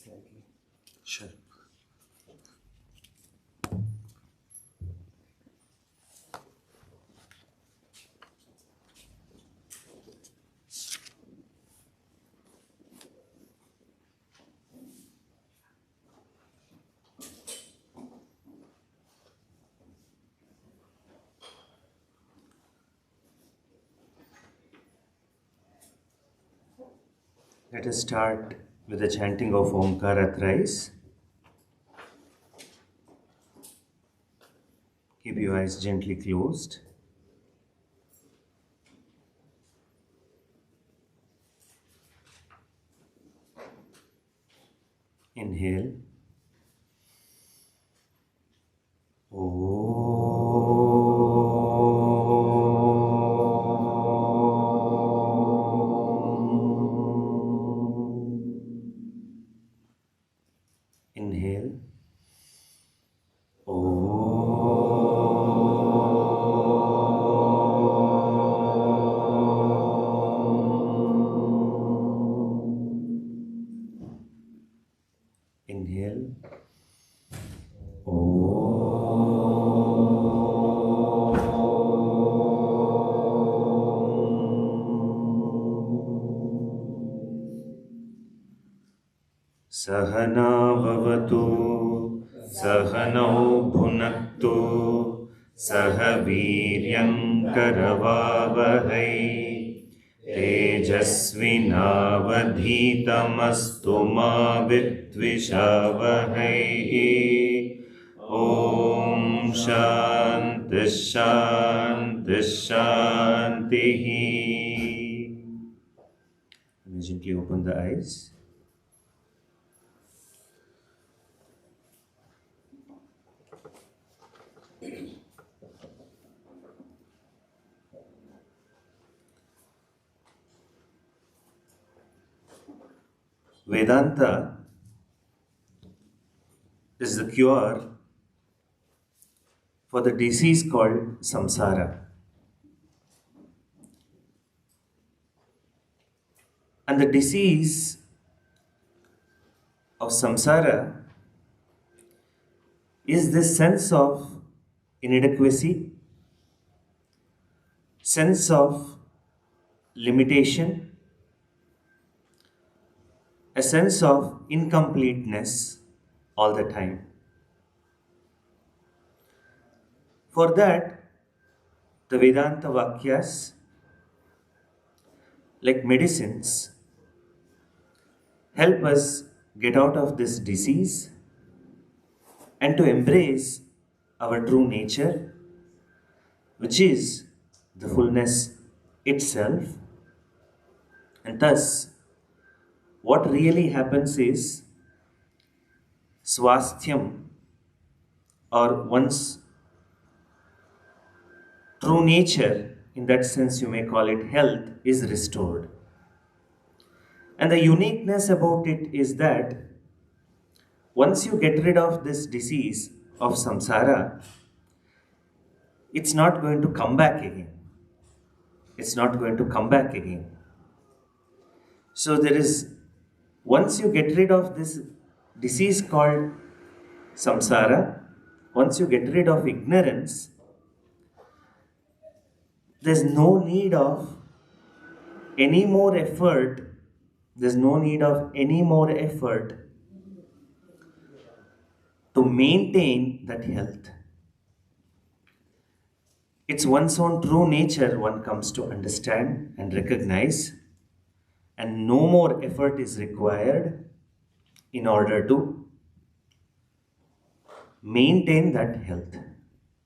slightly. Sure. Let us start with the chanting of Omkara thrice. Keep your eyes gently closed. Inhale. Inhale. Inhale. Sahana vavatu, sahanau bhunaktu, sahaviryam karavavahai, tejasvinavadhitamastu ma vidvishavahai. Om Shanti Shanti Shantihi. Gently open the eyes. Vedanta is the cure for the disease called samsara. And the disease of samsara is this sense of inadequacy, sense of limitation, a sense of incompleteness all the time. For that, the Vedanta Vakyas, like medicines, help us get out of this disease and to embrace our true nature, which is the fullness itself. And thus, what really happens is swasthyam, or one's true nature, in that sense you may call it health, is restored. And the uniqueness about it is that once you get rid of this disease of samsara, it's not going to come back again. It's not going to come back again. So there is, once you get rid of this disease called samsara, once you get rid of ignorance, there's no need of any more effort. There's no need of any more effort to maintain that health. It's one's own true nature one comes to understand and recognize, and no more effort is required in order to maintain that health.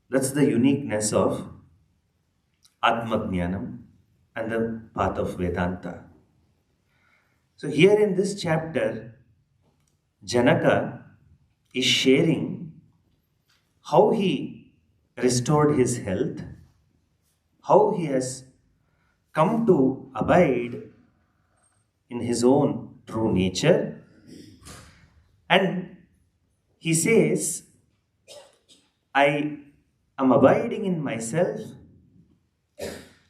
That's the uniqueness of Atmajnanam and the path of Vedanta. So here in this chapter, Janaka is sharing how he restored his health, how he has come to abide in his own true nature. And he says, I am abiding in myself,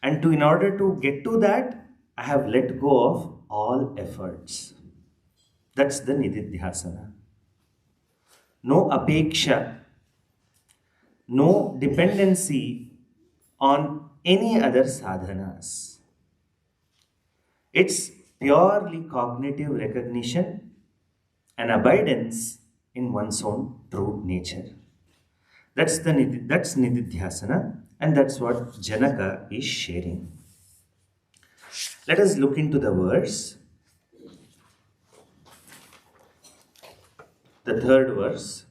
and in order to get to that, I have let go of all efforts. That's the nididhyasana. No apeksha, no dependency on any other sadhanas. It's purely cognitive recognition and abidance in one's own true nature. That's nididhyasana, and that's what Janaka is sharing. Let us look into the verse. The third verse.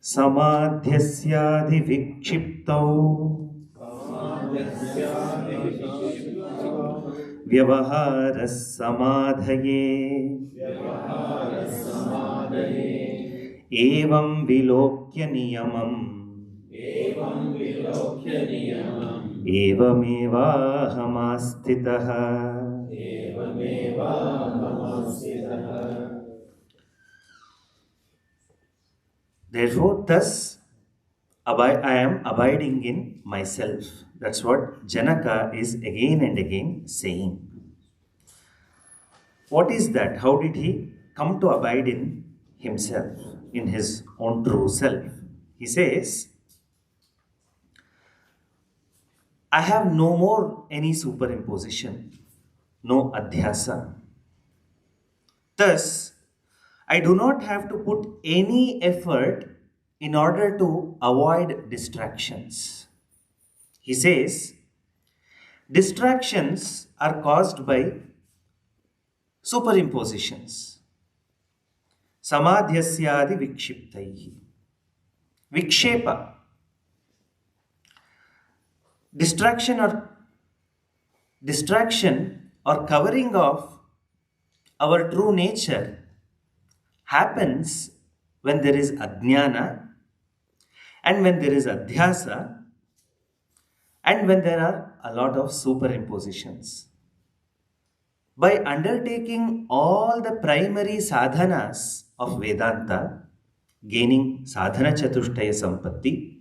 Samadhyasyaधिविक्षिप्तौ व्यवहारः समाधये एवं विलोक्य नियमम् एवमेवाहमास्थितः. Therefore, thus I am abiding in myself. That's what Janaka is again and again saying. What is that? How did he come to abide in himself, in his own true self? He says, I have no more any superimposition, no adhyasa. Thus, I do not have to put any effort in order to avoid distractions. He says, distractions are caused by superimpositions. Samadhyasyadi vikshiptaihi. Vikshepa. Distraction or covering of our true nature happens when there is ajnana and when there is adhyasa and when there are a lot of superimpositions. By undertaking all the primary sadhanas of Vedanta, gaining sadhana chatushtaya sampatti,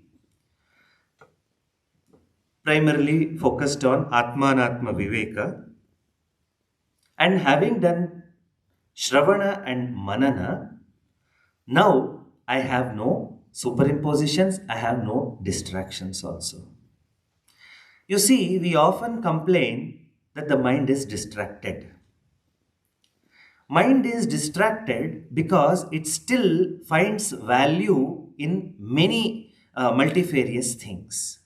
primarily focused on Atmanatma Viveka, and having done Shravana and Manana, now I have no superimpositions, I have no distractions also. You see, we often complain that the mind is distracted. Mind is distracted because it still finds value in many multifarious things.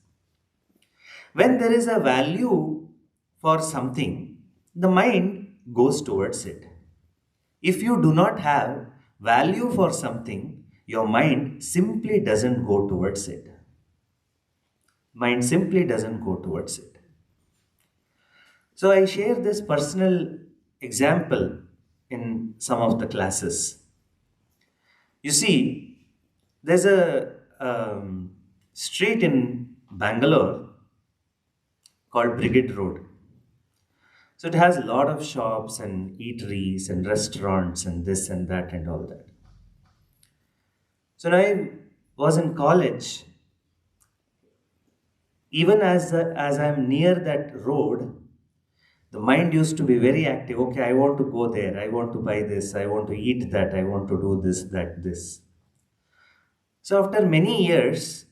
When there is a value for something, the mind goes towards it. If you do not have value for something, your mind simply doesn't go towards it. Mind simply doesn't go towards it. So I share this personal example in some of the classes. You see, there's a street in Bangalore called Brigade Road. So it has a lot of shops and eateries and restaurants and this and that and all that. So when I was in college, even as I'm near that road, the mind used to be very active. Okay, I want to go there. I want to buy this. I want to eat that. I want to do this, that, this. So after many years,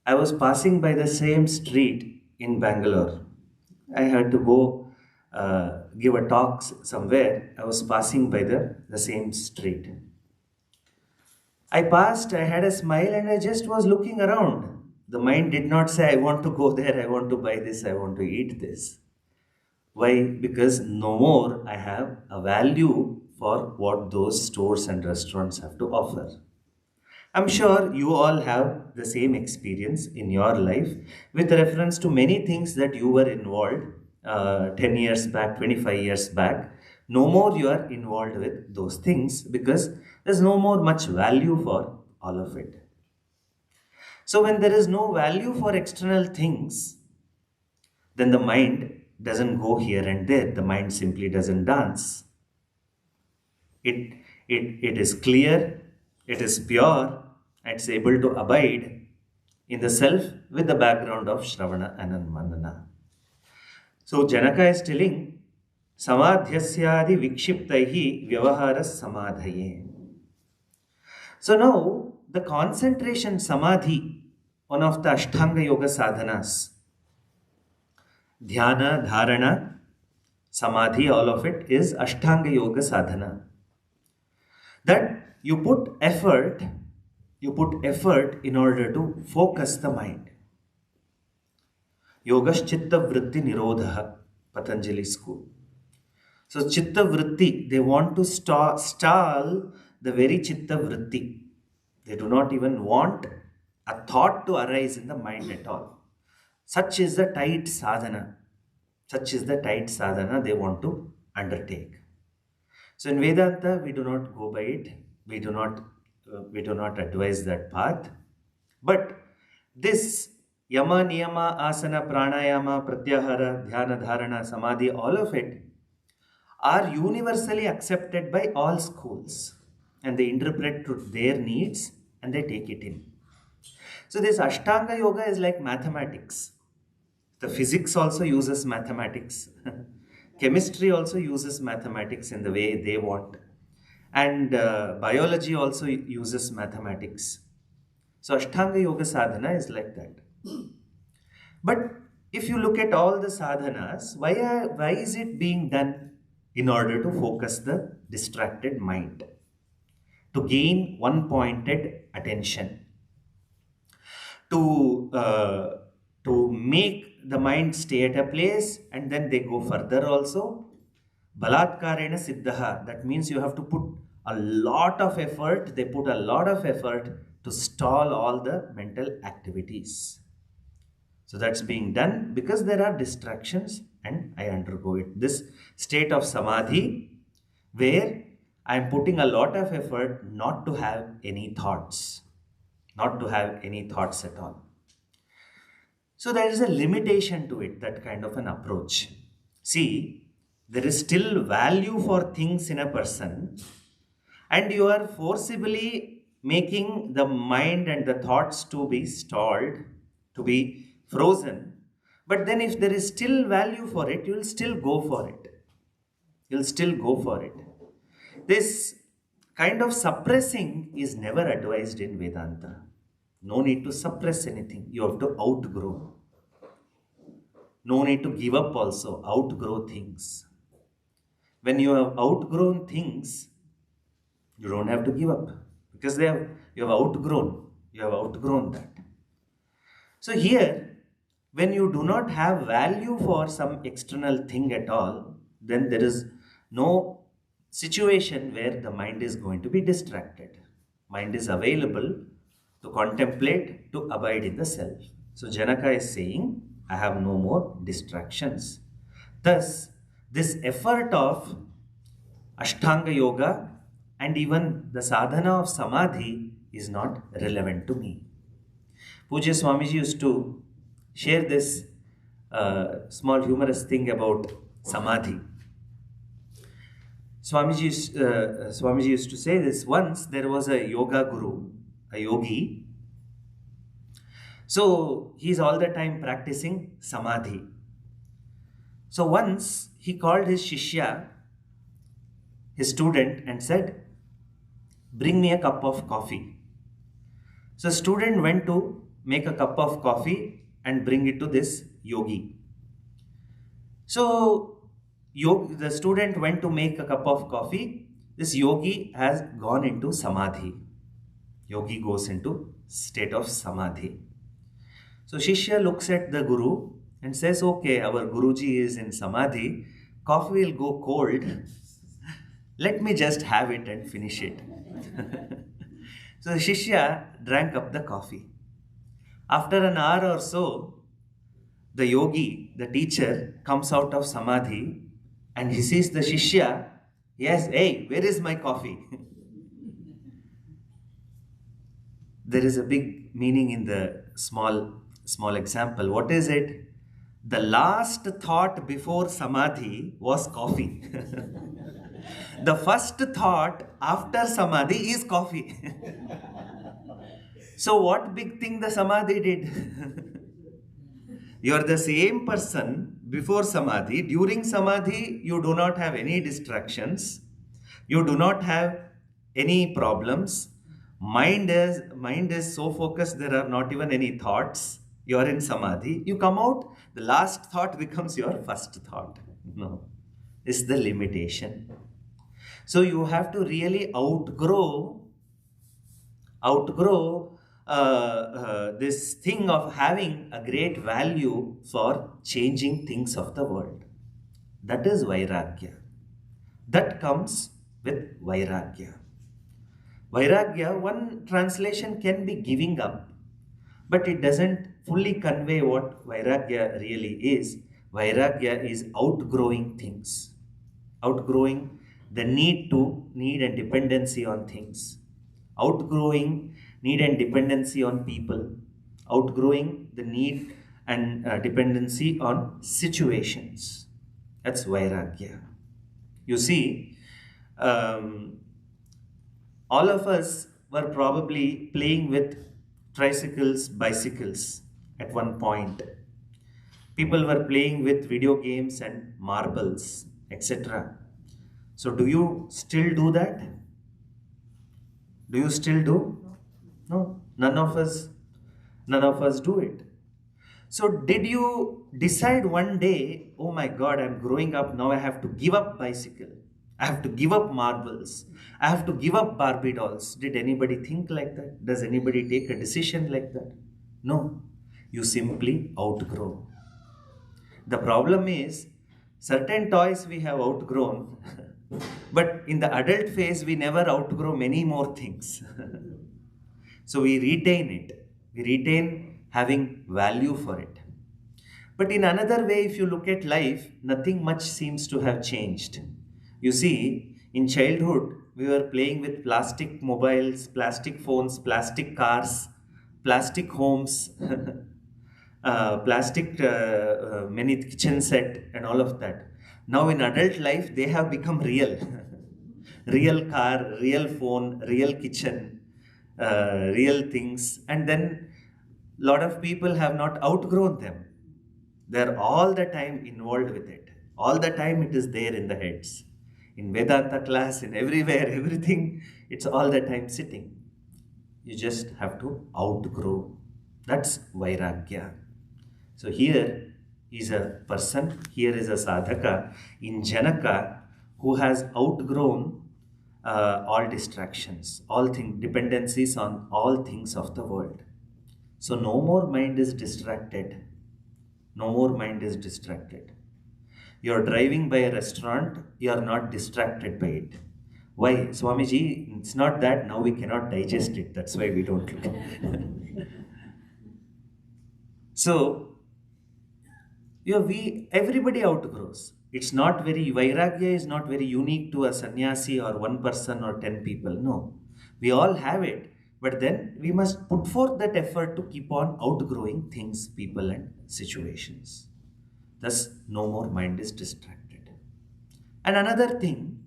I was passing by the same street in Bangalore. I had to go give a talk somewhere. I was passing by the same street. I passed, I had a smile, and I just was looking around. The mind did not say, I want to go there, I want to buy this, I want to eat this. Why? Because no more I have a value for what those stores and restaurants have to offer. I'm sure you all have the same experience in your life with reference to many things that you were involved 10 years back, 25 years back. No more you are involved with those things because there's no more much value for all of it. So when there is no value for external things, then the mind doesn't go here and there. The mind simply doesn't dance. It is clear, it is pure, it's able to abide in the self with the background of Shravana and Manana. So Janaka is telling, Samadhyasyadi vikshiptaihi vyavaharas samadhaye. So now the concentration samadhi, one of the Ashtanga Yoga sadhanas, dhyana, dharana, samadhi, all of it is Ashtanga Yoga sadhana. That you put effort in order to focus the mind. Yoga's chitta vritti nirodha, Patanjali school. So chitta vritti, they want to stall the very chitta vritti. They do not even want a thought to arise in the mind at all. Such is the tight sadhana. Such is the tight sadhana they want to undertake. So in Vedanta, we do not go by it. We do not advise that path. But this yama, niyama, asana, pranayama, pratyahara, dhyana, dharana, samadhi, all of it are universally accepted by all schools. And they interpret to their needs and they take it in. So this Ashtanga Yoga is like mathematics. The physics also uses mathematics. Chemistry also uses mathematics in the way they want. And biology also uses mathematics. So Ashtanga Yoga sadhana is like that. But if you look at all the sadhanas, why is it being done? In order to focus the distracted mind, to gain one-pointed attention, to make the mind stay at a place, and then they go further also. Balatkarena siddhaha, that means you have to put a lot of effort. They put a lot of effort to stall all the mental activities. So that's being done because there are distractions and I undergo it. This state of samadhi where I am putting a lot of effort not to have any thoughts. Not to have any thoughts at all. So there is a limitation to it, that kind of an approach. See, there is still value for things in a person and you are forcibly making the mind and the thoughts to be stalled, to be frozen. But then if there is still value for it, you will still go for it. You'll still go for it. This kind of suppressing is never advised in Vedanta. No need to suppress anything. You have to outgrow. No need to give up also. Outgrow things. When you have outgrown things, you don't have to give up. Because you have outgrown. You have outgrown that. So here, when you do not have value for some external thing at all, then there is no situation where the mind is going to be distracted. Mind is available to contemplate, to abide in the self. So Janaka is saying, I have no more distractions. Thus, this effort of Ashtanga Yoga and even the sadhana of Samadhi is not relevant to me. Pujya Swamiji used to share this small humorous thing about Samadhi. Swamiji used to say this. Once there was a yoga guru, a yogi. So he is all the time practicing Samadhi. So once he called his Shishya, his student, and said, bring me a cup of coffee. So student went to make a cup of coffee and bring it to this yogi. So the student went to make a cup of coffee. This yogi has gone into Samadhi. Yogi goes into state of Samadhi. So Shishya looks at the Guru and says, okay, our Guruji is in Samadhi. Coffee will go cold. Let me just have it and finish it. So the Shishya drank up the coffee. After an hour or so, the yogi, the teacher, comes out of Samadhi and he sees the Shishya. Yes, hey, where is my coffee? There is a big meaning in the small example. What is it? The last thought before Samadhi was coffee. The first thought after Samadhi is coffee. So what big thing the Samadhi did? You are the same person before samadhi. During samadhi, you do not have any distractions. You do not have any problems. Mind is so focused, there are not even any thoughts. You are in samadhi. You come out, the last thought becomes your first thought. No, it's the limitation. So you have to really outgrow this thing of having a great value for changing things of the world. That is Vairagya. That comes with Vairagya. Vairagya, one translation can be giving up, but it doesn't fully convey what Vairagya really is. Vairagya is outgrowing things, outgrowing the need and dependency on things, outgrowing need and dependency on people, outgrowing the need and dependency on situations. That's Vairagya. You see, um, all of us were probably playing with tricycles, bicycles at one point. People were playing with video games and marbles, etc. So, do you still do that? Do you still do? No, none of us do it. So, did you decide one day, oh my God, I'm growing up now, I have to give up bicycle, I have to give up marbles, I have to give up Barbie dolls? Did anybody think like that? Does anybody take a decision like that? No, you simply outgrow. The problem is, certain toys we have outgrown, but in the adult phase, we never outgrow many more things. So we retain it. We retain having value for it. But in another way, if you look at life, nothing much seems to have changed. You see, in childhood, we were playing with plastic mobiles, plastic phones, plastic cars, plastic homes, plastic many kitchen set, and all of that. Now in adult life, they have become real. Real car, real phone, real kitchen, real things, and then lot of people have not outgrown them. They're all the time involved with it. All the time it is there in the heads. In Vedanta class, in everywhere, everything, it's all the time sitting. You just have to outgrow. That's Vairagya. So here is a person, here is a sadhaka in Janaka who has outgrown all distractions, dependencies on all things of the world. So no more mind is distracted. No more mind is distracted. You're driving by a restaurant, you are not distracted by it. Why? Swamiji, it's not that now we cannot digest it. That's why we don't look. So, everybody outgrows. It's not very, Vairagya is not very unique to a sannyasi or one person or 10 people. No. We all have it. But then we must put forth that effort to keep on outgrowing things, people, and situations. Thus, no more mind is distracted. And another thing,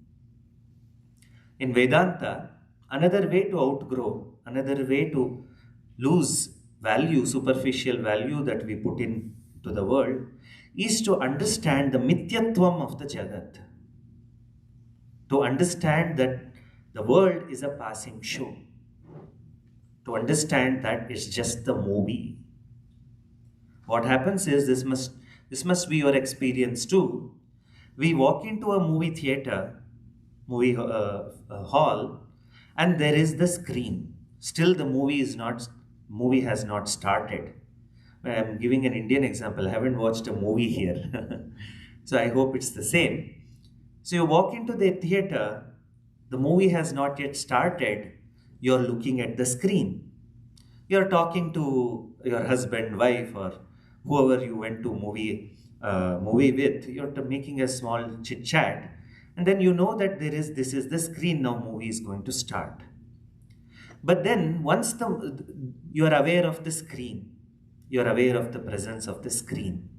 in Vedanta, another way to outgrow, another way to lose value, superficial value that we put into the world, is to understand the mithyatvam of the Jagat. To understand that the world is a passing show. To understand that it's just the movie. What happens is, this must be your experience too. We walk into a movie theater, hall, and there is the screen. Still, the movie has not started. I'm giving an Indian example. I haven't watched a movie here, so I hope it's the same. So you walk into the theater, the movie has not yet started. You're looking at the screen. You're talking to your husband, wife, or whoever you went to movie with. You're making a small chit chat, and then you know that this is the screen now. Movie is going to start. But then once you are aware of the screen, you are aware of the presence of the screen.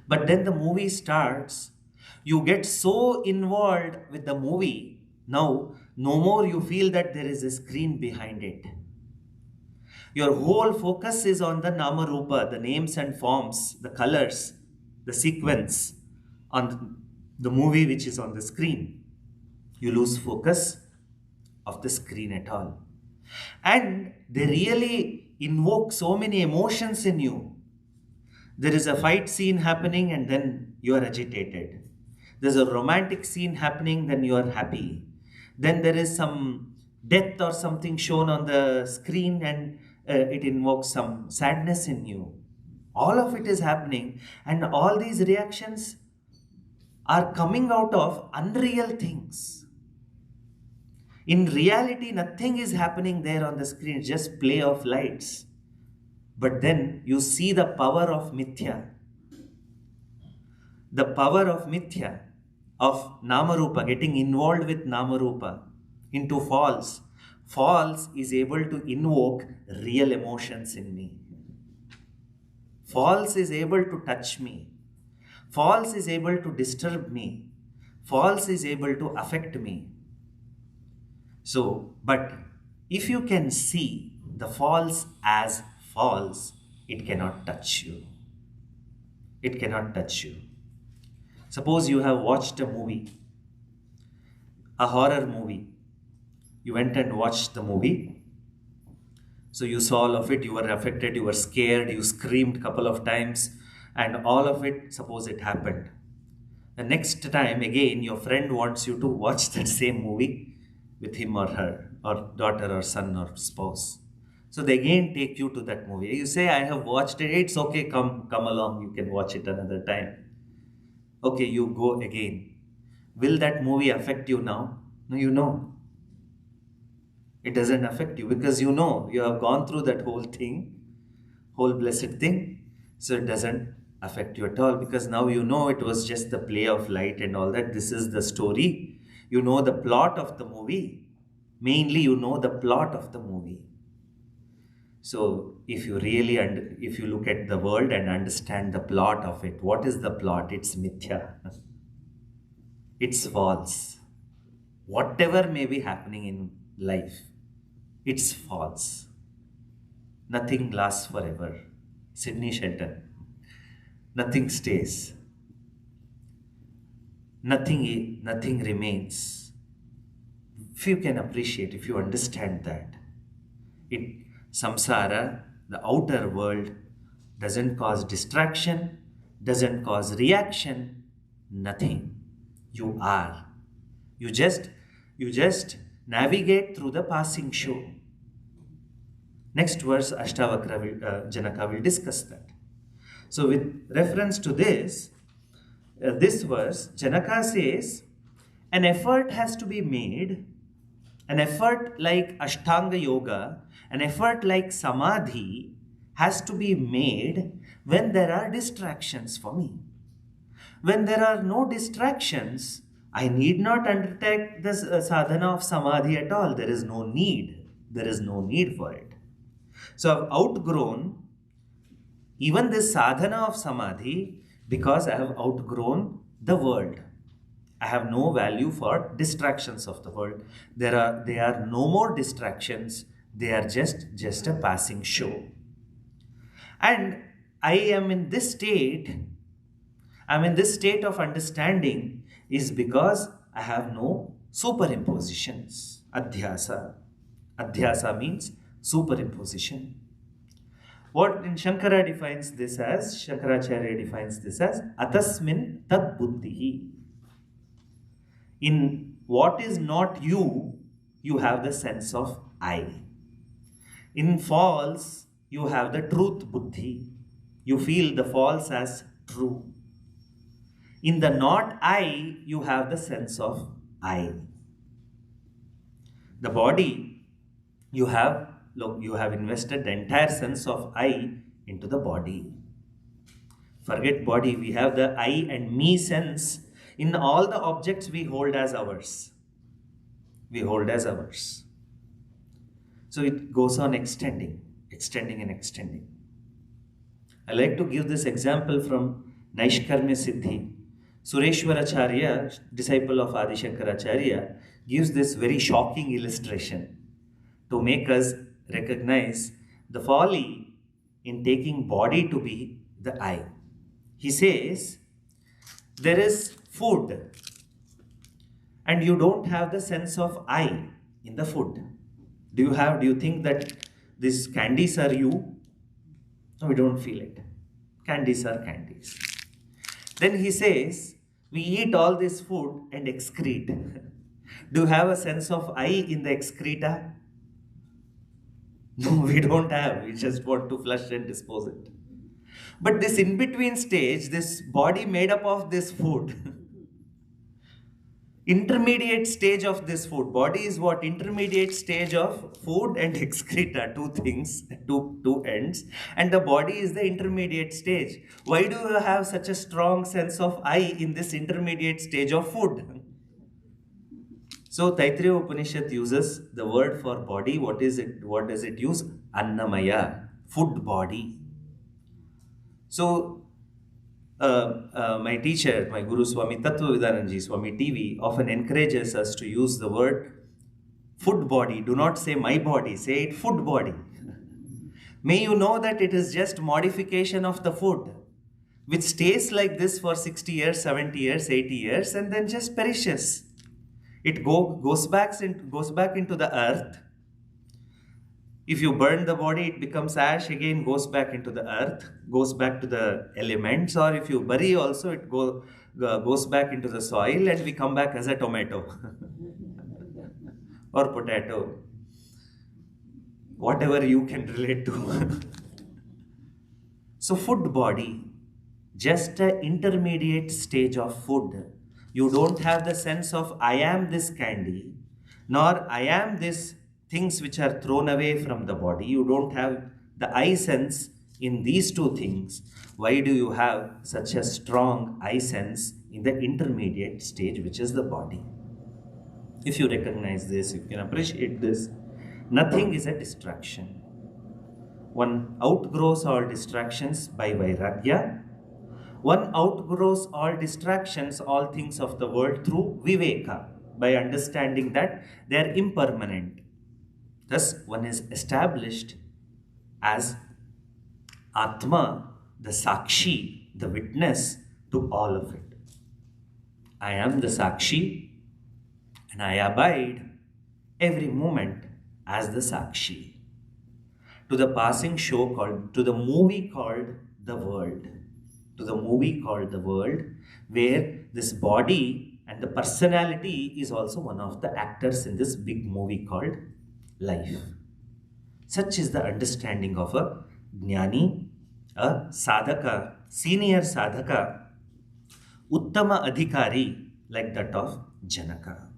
But then the movie starts. You get so involved with the movie. Now, no more you feel that there is a screen behind it. Your whole focus is on the nama rupa, the names and forms, the colors, the sequence on the movie which is on the screen. You lose focus of the screen at all. And they really invoke so many emotions in you. There is a fight scene happening and then you are agitated. There's a romantic scene happening, then you are happy. Then there is some death or something shown on the screen and it invokes some sadness in you. All of it is happening, and all these reactions are coming out of unreal things. In reality, nothing is happening there on the screen, just play of lights. But then you see the power of mithya. The power of mithya, of Namarupa, getting involved with Namarupa into false. False is able to invoke real emotions in me. False is able to touch me. False is able to disturb me. False is able to affect me. So, but if you can see the false as false, it cannot touch you. It cannot touch you. Suppose you have watched a movie, a horror movie. You went and watched the movie. So you saw all of it, you were affected, you were scared, you screamed a couple of times, and all of it, suppose it happened. The next time, again, your friend wants you to watch that same movie with him or her, or daughter or son or spouse. So they again take you to that movie. You say, I have watched it, it's okay, come along, you can watch it another time. Okay, you go again. Will that movie affect you now? No, you know. It doesn't affect you because you know you have gone through that whole thing, whole blessed thing. So it doesn't affect you at all because now you know it was just the play of light and all that. This is the story. You know the plot of the movie. Mainly you know the plot of the movie. So if you really, if you look at the world and understand the plot of it, what is the plot? It's mithya. It's false. Whatever may be happening in life, it's false. Nothing lasts forever. Sydney Shelton. Nothing stays. Nothing remains. If you can appreciate, if you understand that, samsara, the outer world, doesn't cause distraction, doesn't cause reaction, nothing. You are. You just navigate through the passing show. Next verse, Ashtavakra Janaka will discuss that. So with reference to this verse, Janaka says, an effort has to be made, an effort like Ashtanga Yoga, an effort like Samadhi has to be made when there are distractions for me. When there are no distractions, I need not undertake this sadhana of Samadhi at all. There is no need. There is no need for it. So I've outgrown even this sadhana of Samadhi because I have outgrown the world. I have no value for distractions of the world. There are no more distractions. They are just a passing show. And I am in this state. I'm in this state of understanding is because I have no superimpositions. Adhyasa. Adhyasa means superimposition. What in Shankaracharya defines this as atasmin tad buddhihi. In what is not you, you have the sense of I. In false, you have the truth buddhi. You feel the false as true. In the not I, you have the sense of I. The body, you have invested the entire sense of I into the body. Forget body, we have the I and me sense in all the objects we hold as ours. We hold as ours. So it goes on extending and extending. I like to give this example from Naishkarmya Siddhi. Sureshwaracharya, disciple of Adi Shankaracharya, gives this very shocking illustration to make us recognize the folly in taking body to be the I. He says, there is food and you don't have the sense of I in the food. Do you think that these candies are you? No, we don't feel it. Candies are candies. Then he says, we eat all this food and excrete. Do you have a sense of I in the excreta? No, we don't have. We just want to flush and dispose it. But this in-between stage, this body made up of this food, intermediate stage of this food. Body is what? Intermediate stage of food and excreta, two things, two ends. And the body is the intermediate stage. Why do you have such a strong sense of I in this intermediate stage of food? So Taittiriya Upanishad uses the word for body. What is it? What does it use? Annamaya, food body. So my teacher, my Guru Swami Tattvavidananji, Swami TV, often encourages us to use the word food body. Do not say my body, say it food body. May you know that it is just modification of the food, which stays like this for 60 years, 70 years, 80 years, and then just perishes. It goes back into the earth. If you burn the body, it becomes ash, again goes back into the earth, goes back to the elements. Or if you bury also, it goes back into the soil and we come back as a tomato or potato. Whatever you can relate to. So food body, just an intermediate stage of food. You don't have the sense of I am this candy, nor I am this things which are thrown away from the body. You don't have the I sense in these two things. Why do you have such a strong I sense in the intermediate stage, which is the body? If you recognize this, you can appreciate this. Nothing is a distraction. One outgrows all distractions by Vairagya. One outgrows all distractions, all things of the world through Viveka, by understanding that they are impermanent. Thus, one is established as Atma, the Sakshi, the witness to all of it. I am the Sakshi and I abide every moment as the Sakshi. To the passing show called, to the movie called the world. To the movie called the world, where this body and the personality is also one of the actors in this big movie called life. Such is the understanding of a jnani, a sadhaka, senior sadhaka, uttama adhikari, like that of Janaka.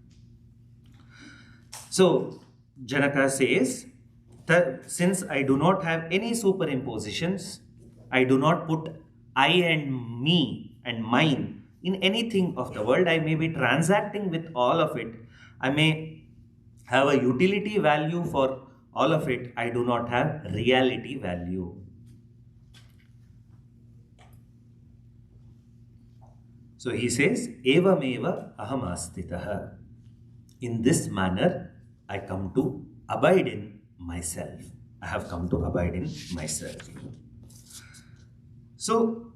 So Janaka says that since I do not have any superimpositions, I do not put I and me and mine in anything of the world. I may be transacting with all of it. I may have a utility value for all of it. I do not have reality value. So he says, Evameva aham astitaha. In this manner, I come to abide in myself. I have come to abide in myself. So,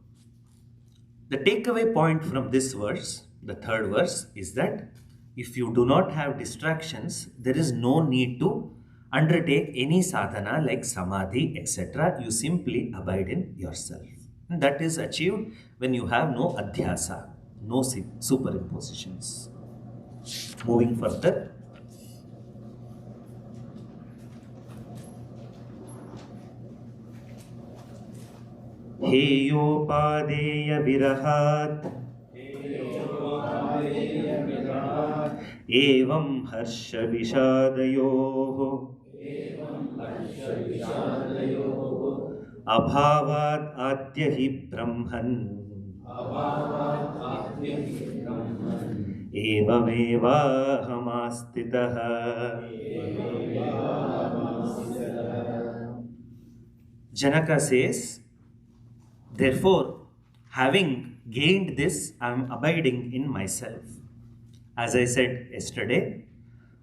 the takeaway point from this verse, the third verse, is that if you do not have distractions, there is no need to undertake any sadhana like samadhi, etc. You simply abide in yourself. And that is achieved when you have no adhyasa, no superimpositions. Moving further. हेयोपादेय विरहात् एवं हर्ष विषादयोः अभावात् आद्य हि ब्रह्मन् एवमेवाहमास्थितः. Janaka says, therefore, having gained this, I am abiding in myself. As I said yesterday,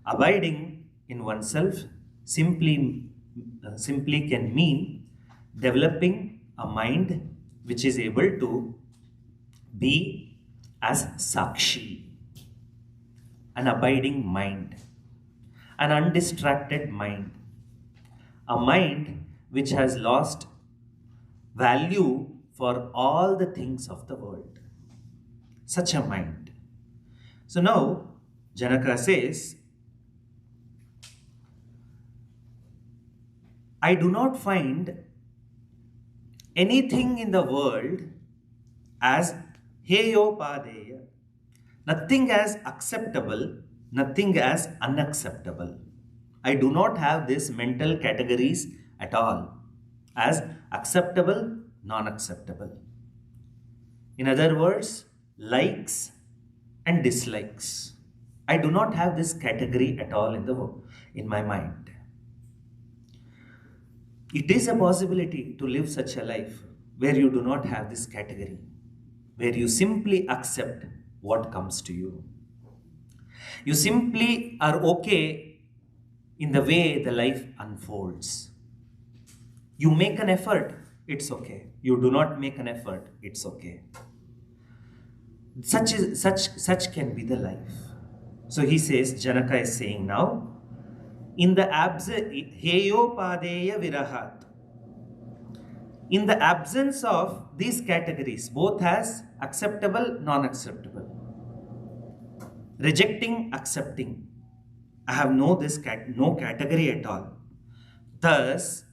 abiding in oneself simply can mean developing a mind which is able to Be as Sakshi, an abiding mind, an undistracted mind, a mind which has lost value for all the things of the world. Such a mind. So now, Janaka says, I do not find anything in the world as heyopadeya, nothing as acceptable, nothing as unacceptable. I do not have these mental categories at all as acceptable, non-acceptable. In other words, likes and dislikes. I do not have this category at all in my mind. It is a possibility to live such a life where you do not have this category, where you simply accept what comes to you. You simply are okay in the way the life unfolds. You make an effort, it's okay. You do not make an effort, it's okay. Such can be the life. So he says, Janaka is saying now, in the heyopadeya virahat, in the absence of these categories, both as acceptable, non-acceptable, rejecting, accepting, I have no category at all. Thus,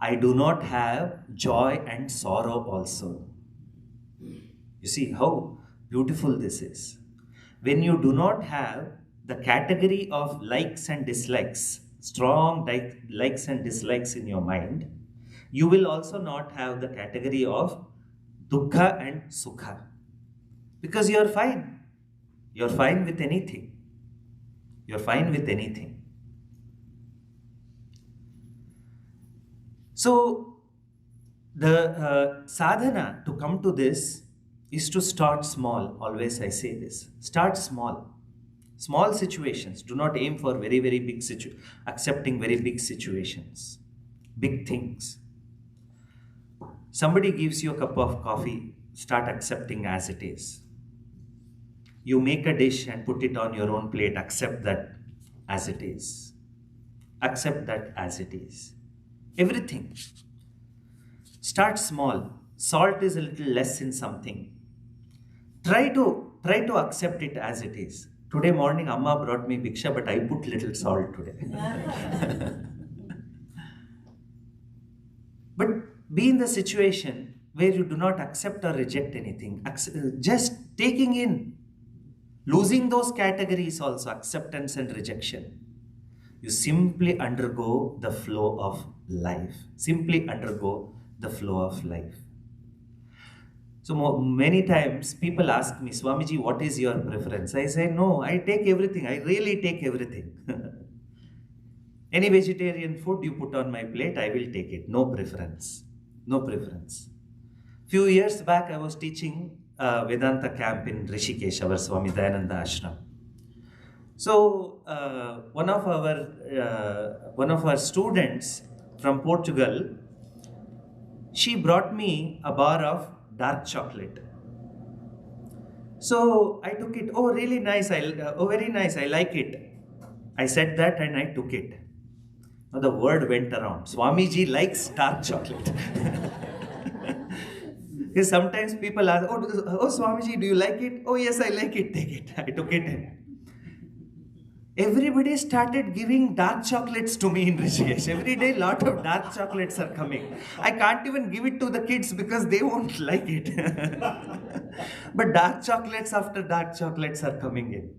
I do not have joy and sorrow also. You see how beautiful this is. When you do not have the category of likes and dislikes, strong likes and dislikes in your mind, you will also not have the category of dukkha and sukha. Because you're fine. You're fine with anything. You're fine with anything. So, the sadhana to come to this is to start small. Always I say this. Start small. Small situations. Do not aim for very, very big accepting very big situations. Big things. Somebody gives you a cup of coffee. Start accepting as it is. You make a dish and put it on your own plate. Accept that as it is. Accept that as it is. Everything. Start small. Salt is a little less in something. Try to accept it as it is. Today morning, Amma brought me bhiksha, but I put little salt today. But be in the situation where you do not accept or reject anything. Just taking in. Losing those categories also, acceptance and rejection. You simply undergo the flow of life. Simply undergo the flow of life. So many times people ask me, Swamiji, what is your preference? I say, no, I take everything. I really take everything. Any vegetarian food you put on my plate, I will take it. No preference. No preference. Few years back, I was teaching Vedanta camp in Rishikesh, our Swami Dayananda ashram. So one of our students from Portugal, she brought me a bar of dark chocolate. So I took it. Oh, really nice. Very nice. I like it. I said that and I took it. Now the word went around. Swamiji likes dark chocolate. Because sometimes people ask, oh, Swamiji, do you like it? Oh, yes, I like it. Take it. I took it in. Everybody started giving dark chocolates to me in Rishikesh. Every day, lot of dark chocolates are coming. I can't even give it to the kids because they won't like it. But dark chocolates after dark chocolates are coming in.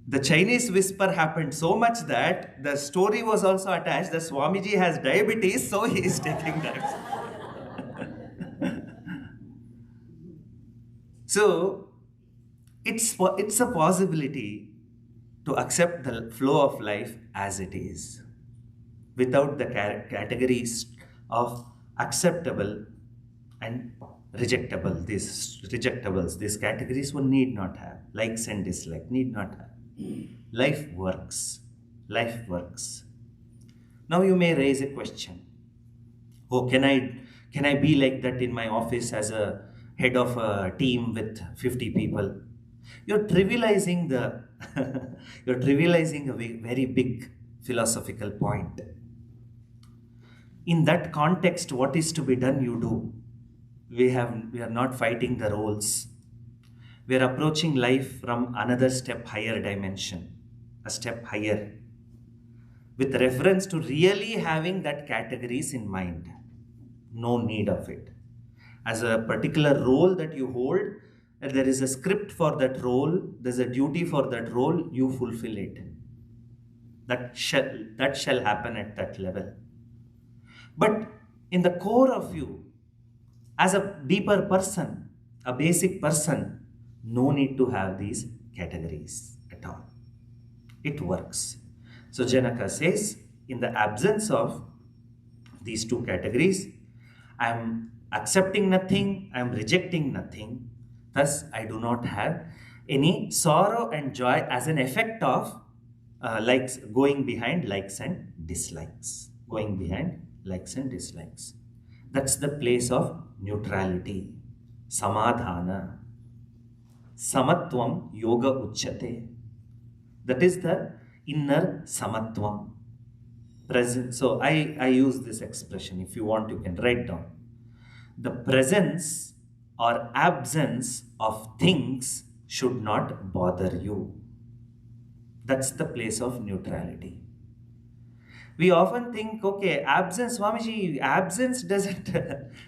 The Chinese whisper happened so much that the story was also attached. The Swamiji has diabetes, so he is taking that. So, it's a possibility to accept the flow of life as it is, without the categories of acceptable and rejectable. These categories one need not have. Likes and dislikes need not have. Life works. Life works. Now you may raise a question. Oh, can I be like that in my office as a head of a team with 50 people. You're trivializing the you're trivializing a very big philosophical point. In that context, what is to be done, you do. We are not fighting the roles. We are approaching life from another step higher dimension, a step higher, with reference to really having that categories in mind. No need of it. As a particular role that you hold, there is a script for that role, there's a duty for that role, you fulfill it. That shall happen at that level. But in the core of you, as a deeper person, a basic person, no need to have these categories at all. It works. So Janaka says, in the absence of these two categories, I am accepting nothing, I am rejecting nothing. Thus, I do not have any sorrow and joy as an effect of likes, going behind likes and dislikes. Going behind likes and dislikes. That's the place of neutrality. Samadhana. Samatvam yoga uchyate. That is the inner samatvam. Present. So I use this expression. If you want, you can write down. The presence or absence of things should not bother you. That's the place of neutrality. We often think, okay, absence, Swamiji, absence doesn't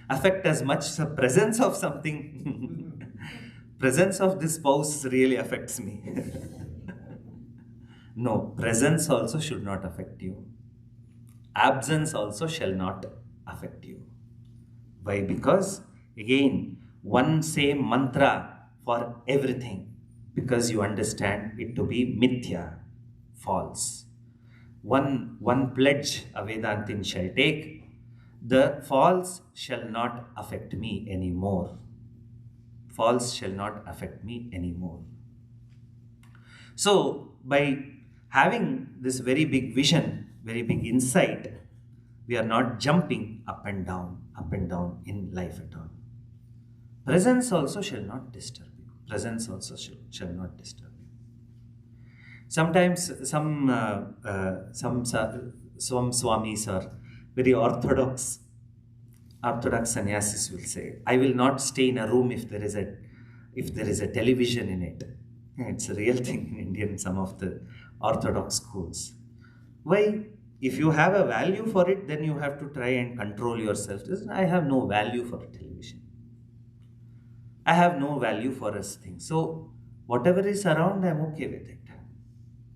affect as much. The presence of something, presence of this spouse really affects me. No, presence also should not affect you. Absence also shall not affect you. Why? Because, again, one same mantra for everything. Because you understand it to be mithya, false. One pledge a Vedantin shall take, the false shall not affect me anymore. False shall not affect me anymore. So, by having this very big vision, very big insight, we are not jumping up and down in life at all. Presence also shall not disturb you. Presence also shall not disturb you. Sometimes some swamis or very orthodox sannyasis will say, I will not stay in a room if there is a television in it. It's a real thing in India, in some of the orthodox schools. Why? If you have a value for it, then you have to try and control yourself. I have no value for a television. I have no value for a thing. So whatever is around, I'm okay with it.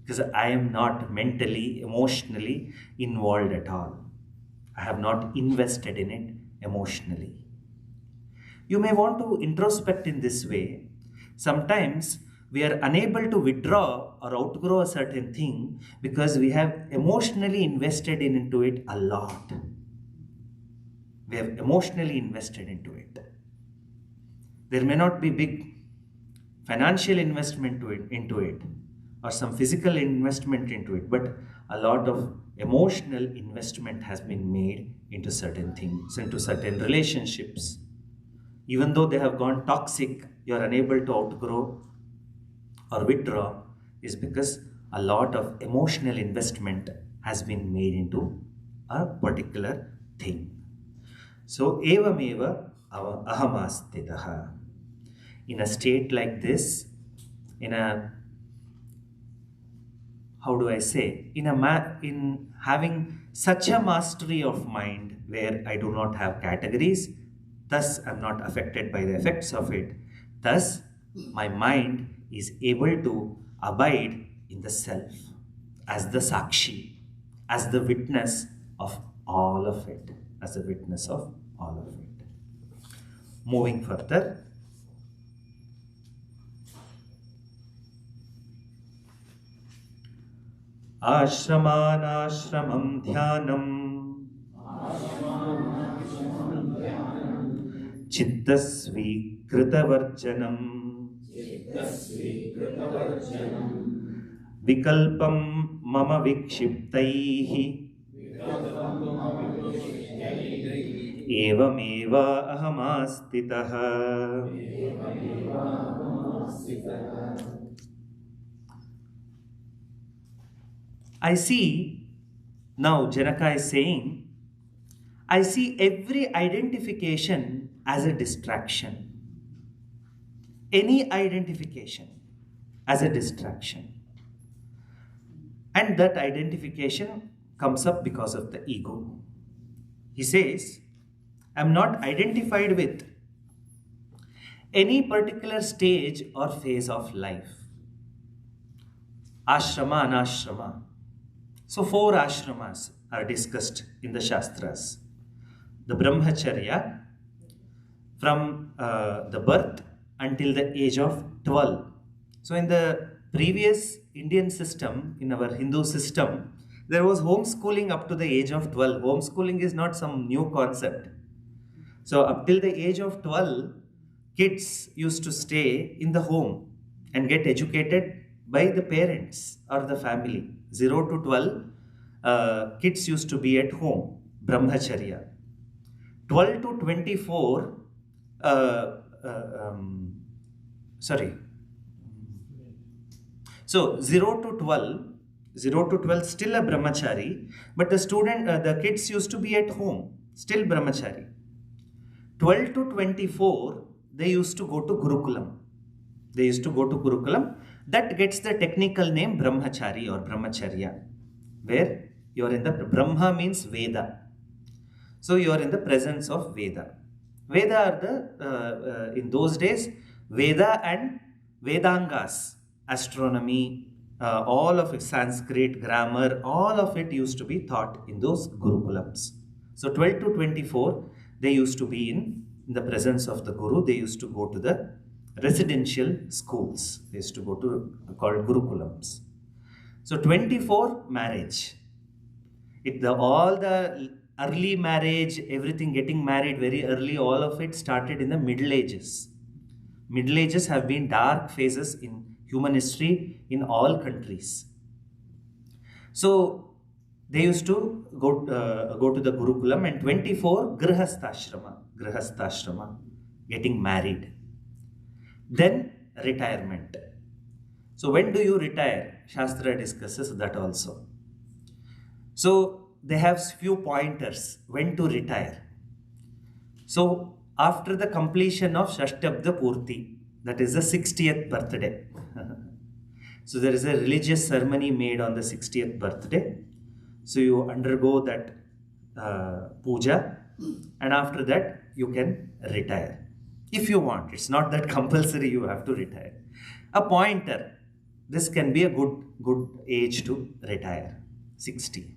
Because I am not mentally, emotionally involved at all. I have not invested in it emotionally. You may want to introspect in this way. Sometimes we are unable to withdraw or outgrow a certain thing because we have emotionally invested into it a lot. We have emotionally invested into it. There may not be big financial investment into it or some physical investment into it, but a lot of emotional investment has been made into certain things, into certain relationships. Even though they have gone toxic, you are unable to outgrow or withdraw, is because a lot of emotional investment has been made into a particular thing. So, evameva ahamastitaha. In a state like this, in having such a mastery of mind where I do not have categories, thus I am not affected by the effects of it. Thus, my mind is able to abide in the self as the sakshi, as the witness of all of it, as a witness of all of it. Moving further, ashramanashramam dhyanam chitta-svikritavarjanam vikalpam mama vikshiptaihi Evameva ahamastitah. I see, now Janaka is saying, I see every identification as a distraction. Any identification as a distraction. And that identification comes up because of the ego. He says, I'm not identified with any particular stage or phase of life. Ashrama, anashrama. So 4 ashramas are discussed in the Shastras. The Brahmacharya, from the birth until the age of 12. So in the previous Indian system, in our Hindu system, there was homeschooling up to the age of 12. Homeschooling is not some new concept. So up till the age of 12, kids used to stay in the home and get educated by the parents or the family. 0 to 12, kids used to be at home, Brahmacharya. 12 to 24, so 0 to 12 still a brahmachari, but the kids used to be at home, still brahmachari. 12 to 24, they used to go to Gurukulam. That gets the technical name brahmachari or brahmacharya, where you are in the, Brahma means Veda. So you are in the presence of Veda. Veda are the, in those days, Veda and Vedangas, astronomy, all of it, Sanskrit, grammar, all of it used to be taught in those Gurukulams. So 12 to 24, they used to be in the presence of the Guru. They used to go to the residential schools. They used to go to, called Gurukulams. So 24, marriage. All the early marriage, everything getting married very early, all of it started in the Middle Ages. Middle Ages have been dark phases in human history in all countries. So they used to go to the Gurukulam, and 24, Grihastashrama, getting married. Then retirement. So when do you retire? Shastra discusses that also. So they have few pointers when to retire. So after the completion of Ashtabda Purti, that is the 60th birthday. So there is a religious ceremony made on the 60th birthday. So you undergo that puja, and after that you can retire. If you want, it's not that compulsory you have to retire. A pointer, this can be a good age to retire, 60.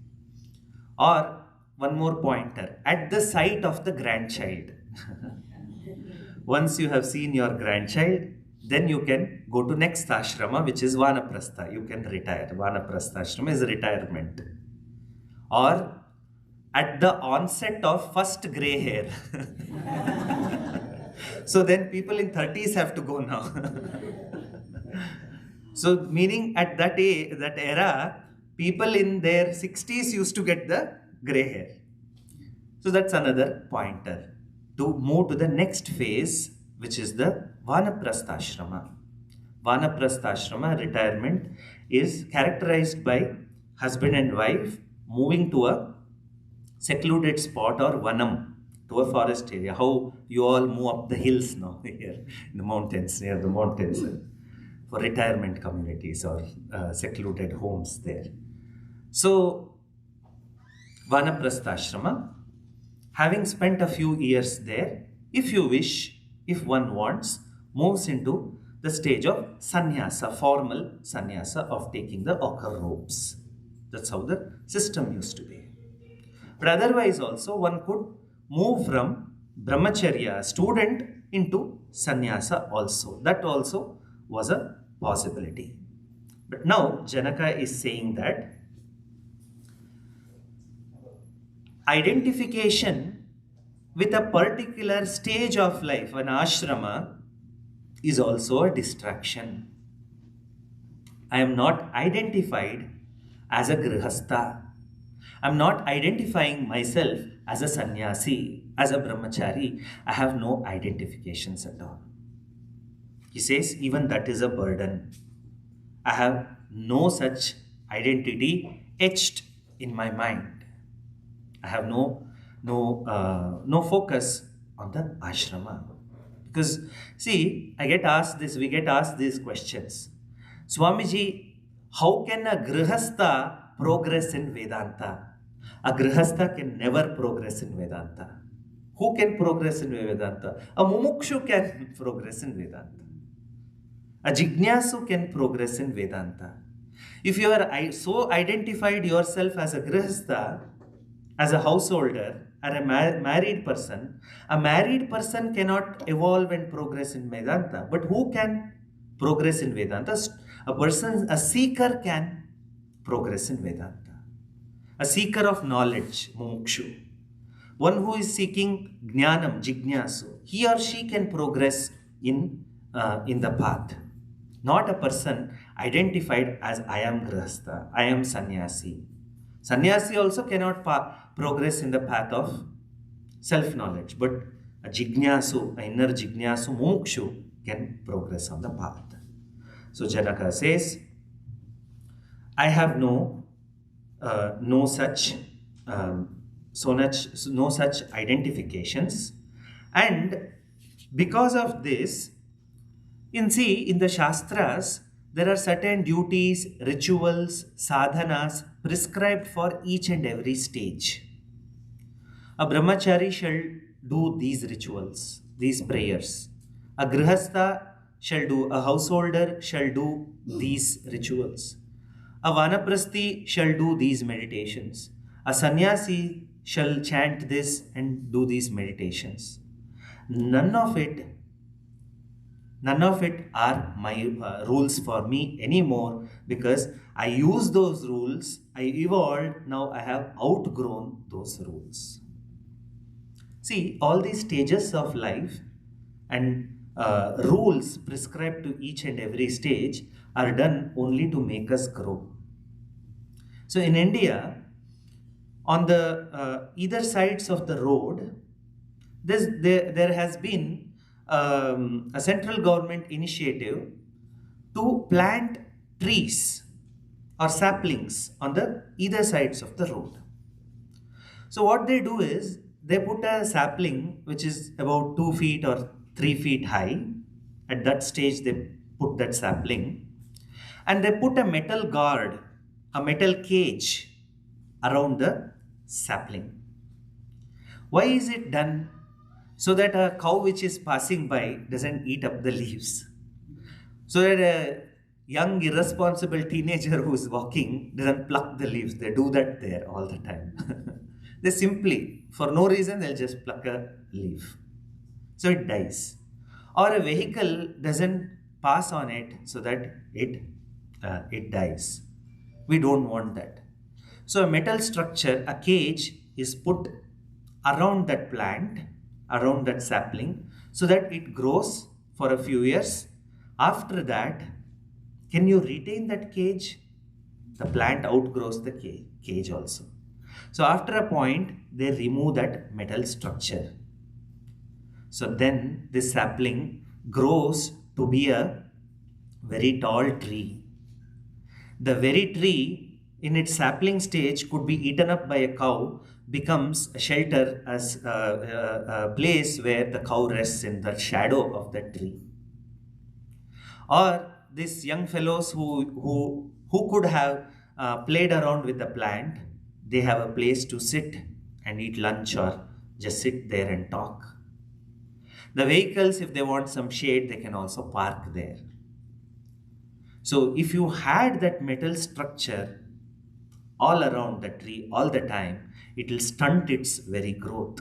Or one more pointer, at the sight of the grandchild. Once you have seen your grandchild, then you can go to next ashrama, which is Vanaprastha. You can retire. Vanaprastha ashrama is retirement. Or at the onset of first grey hair. So then people in 30s have to go now. So meaning at that era, people in their 60s used to get the grey hair. So that's another pointer to move to the next phase, which is the Vanaprastha-ashrama. Vanaprastha-ashrama, retirement, is characterized by husband and wife moving to a secluded spot or vanam, to a forest area. How you all move up the hills now here in the mountains, near the mountains, for retirement communities or secluded homes there. So Vanaprastha-ashrama, having spent a few years there, if you wish, if one wants, moves into the stage of sannyasa, formal sannyasa of taking the ochre robes. That's how the system used to be. But otherwise also one could move from brahmacharya, student, into sannyasa also. That also was a possibility. But now Janaka is saying that identification with a particular stage of life, an ashrama, is also a distraction. I am not identified as a grihastha. I am not identifying myself as a sannyasi, as a brahmachari, I have no identifications at all. He says, even that is a burden. I have no such identity etched in my mind. I have no focus on the ashrama. Because see, we get asked these questions. Swamiji, how can a grihastha progress in Vedanta? A grihastha can never progress in Vedanta. Who can progress in Vedanta? A mumukshu can progress in Vedanta. A jignasu can progress in Vedanta. If you are so identified yourself as a grihastha, as a householder, or a married person cannot evolve and progress in Vedanta. But who can progress in Vedanta? A seeker can progress in Vedanta. A seeker of knowledge, mumukshu. One who is seeking jnanam, jignasu, he or she can progress in the path. Not a person identified as I am grihastha, I am sannyasi. Sannyasi also cannot progress in the path of self-knowledge, but a jignasu, an inner jignasu, mukshu, can progress on the path. So Janaka says, I have no such no such identifications, and because of this, in the Shastras, there are certain duties, rituals, sadhanas prescribed for each and every stage. A brahmachari shall do these rituals, these prayers. A grihastha shall do, a householder shall do these rituals. A vanaprasthi shall do these meditations. A sannyasi shall chant this and do these meditations. None of it are my rules for me anymore, because I use those rules, I evolved, now I have outgrown those rules. See, all these stages of life and rules prescribed to each and every stage are done only to make us grow. So in India, on the either sides of the road, there has been a central government initiative to plant trees or saplings on the either sides of the road. So what they do is, they put a sapling which is about 2 feet or 3 feet high. At that stage they put that sapling, and they put a metal guard, a metal cage around the sapling. Why is it done? So that a cow which is passing by doesn't eat up the leaves. So that a young irresponsible teenager who is walking doesn't pluck the leaves. They do that there all the time. They simply, for no reason, they'll just pluck a leaf. So it dies. Or a vehicle doesn't pass on it, so that it dies. We don't want that. So a metal structure, a cage, is put around that plant, around that sapling, so that it grows for a few years. After that, can you retain that cage? The plant outgrows the cage also. So after a point, they remove that metal structure. So then this sapling grows to be a very tall tree. The very tree in its sapling stage could be eaten up by a cow, becomes a shelter, as a place where the cow rests in the shadow of the tree. Or these young fellows who could have played around with the plant, they have a place to sit and eat lunch, or just sit there and talk. The vehicles, if they want some shade, they can also park there. So if you had that metal structure all around the tree all the time, it will stunt its very growth.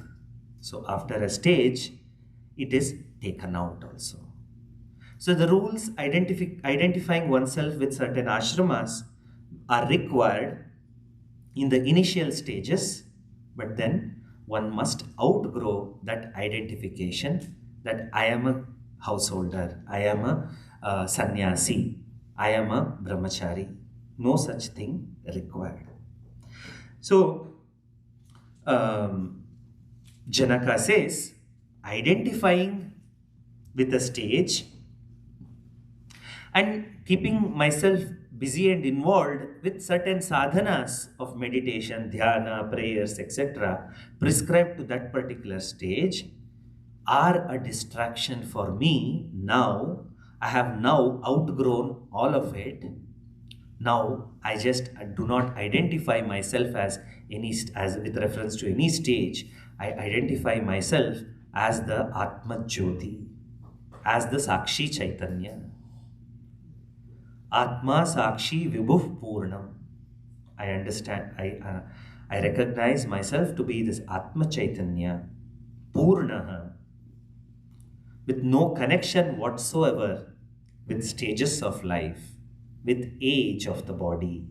So after a stage, it is taken out also. So the rules identifying oneself with certain ashramas are required in the initial stages, but then one must outgrow that identification that I am a householder, I am a sannyasi, I am a brahmachari. No such thing required. So, Janaka says, identifying with a stage and keeping myself busy and involved with certain sadhanas of meditation, dhyana, prayers, etc., prescribed to that particular stage are a distraction for me. Now, I have now outgrown all of it. Now, I do not identify myself as as with reference to any stage. I identify myself as the Atma Jyoti, as the Sakshi Chaitanya. Atma Sakshi Vibhuv Purnam. I understand. I recognize myself to be this Atma Chaitanya, Purnaha, with no connection whatsoever with stages of life, with age of the body,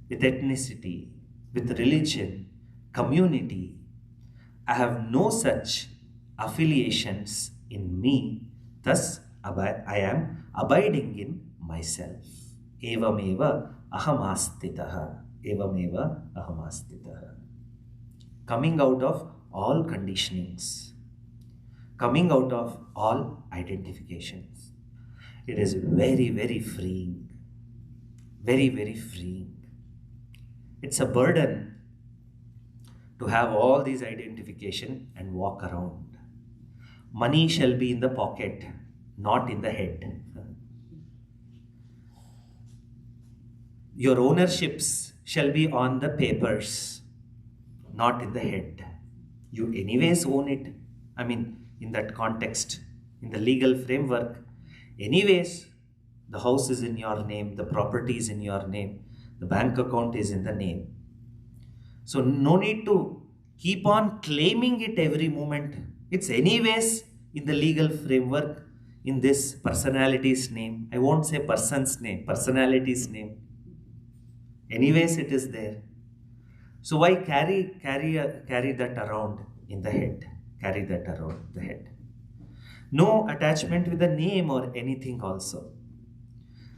with ethnicity, with religion, community. I have no such affiliations in me, thus I am abiding in myself. Evameva ahamastitaha. Evameva ahamastitaha. Coming out of all conditionings, coming out of all identifications. It is very, very freeing. Very, very freeing. It's a burden to have all these identification and walk around. Money shall be in the pocket, not in the head. Your ownerships shall be on the papers, not in the head. You anyways own it. I mean, in that context, in the legal framework, anyways, the house is in your name, the property is in your name, the bank account is in the name. So no need to keep on claiming it every moment. It's anyways in the legal framework, in this personality's name. I won't say person's name, personality's name. Anyways, it is there. So why carry that around in the head? Carry that around the head. No attachment with the name or anything also.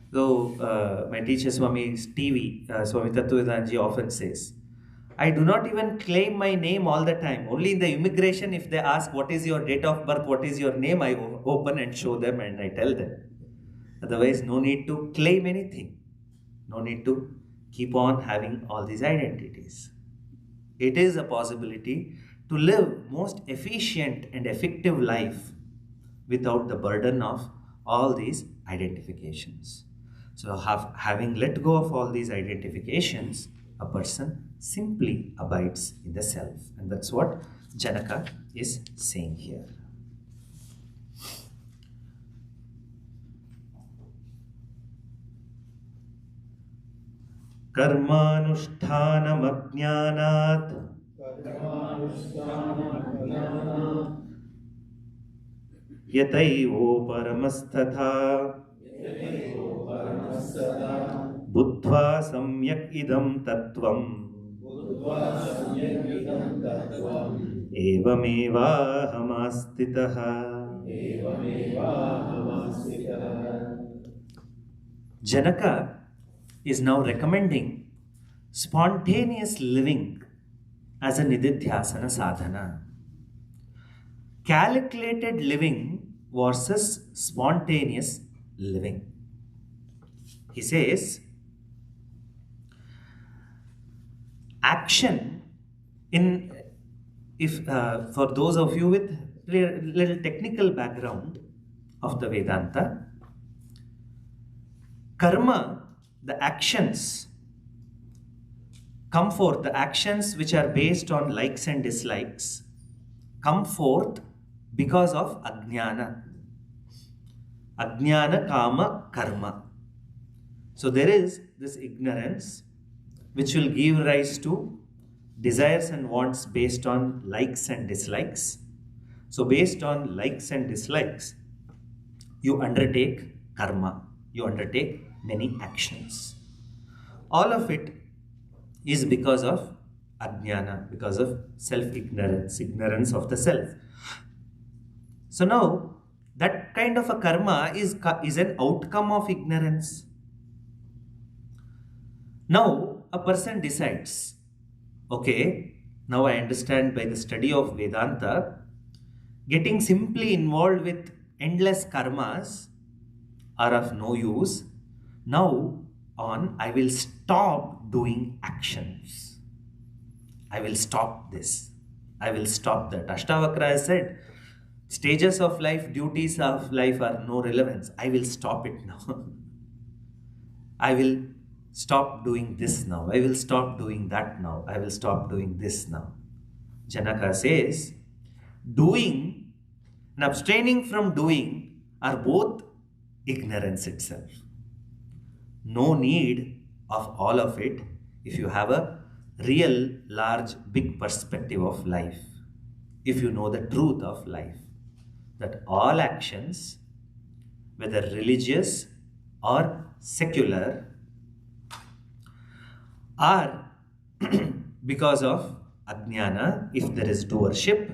Though my teacher Swami's TV, Swami Tattvavedanji often says, I do not even claim my name all the time. Only in the immigration, if they ask what is your date of birth, what is your name, I open and show them and I tell them. Otherwise, no need to claim anything. No need to keep on having all these identities. It is a possibility to live most efficient and effective life without the burden of all these identifications. So having let go of all these identifications, a person simply abides in the self. And that's what Janaka is saying here. Karmanushthanam ajnanat yataivo paramasthatha buddhva samyak idam tattvam evameva hamastitaha. Janaka is now recommending spontaneous living as a nididhyasana sadhana. Calculated living versus spontaneous living. He says, action in, if for those of you with little technical background of the Vedanta, karma, the actions come forth, the actions which are based on likes and dislikes come forth because of ajnana. Ajnana kama karma. So there is this ignorance which will give rise to desires and wants based on likes and dislikes. So based on likes and dislikes, you undertake karma. You undertake many actions. All of it is because of ajnana, because of self-ignorance, ignorance of the self. So now, that kind of a karma is an outcome of ignorance. Now, a person decides, okay, Now I understand by the study of Vedanta, getting simply involved with endless karmas are of no use. Now on, I will stop doing actions. I will stop this. I will stop that. Ashtavakra has said, stages of life, duties of life are no relevance. I will stop it now. I will stop doing this now. I will stop doing that now. I will stop doing this now. Janaka says, doing and abstaining from doing are both ignorance itself. No need of all of it if you have a real, large, big perspective of life. If you know the truth of life, that all actions, whether religious or secular, are because of ajnana. If there is doership,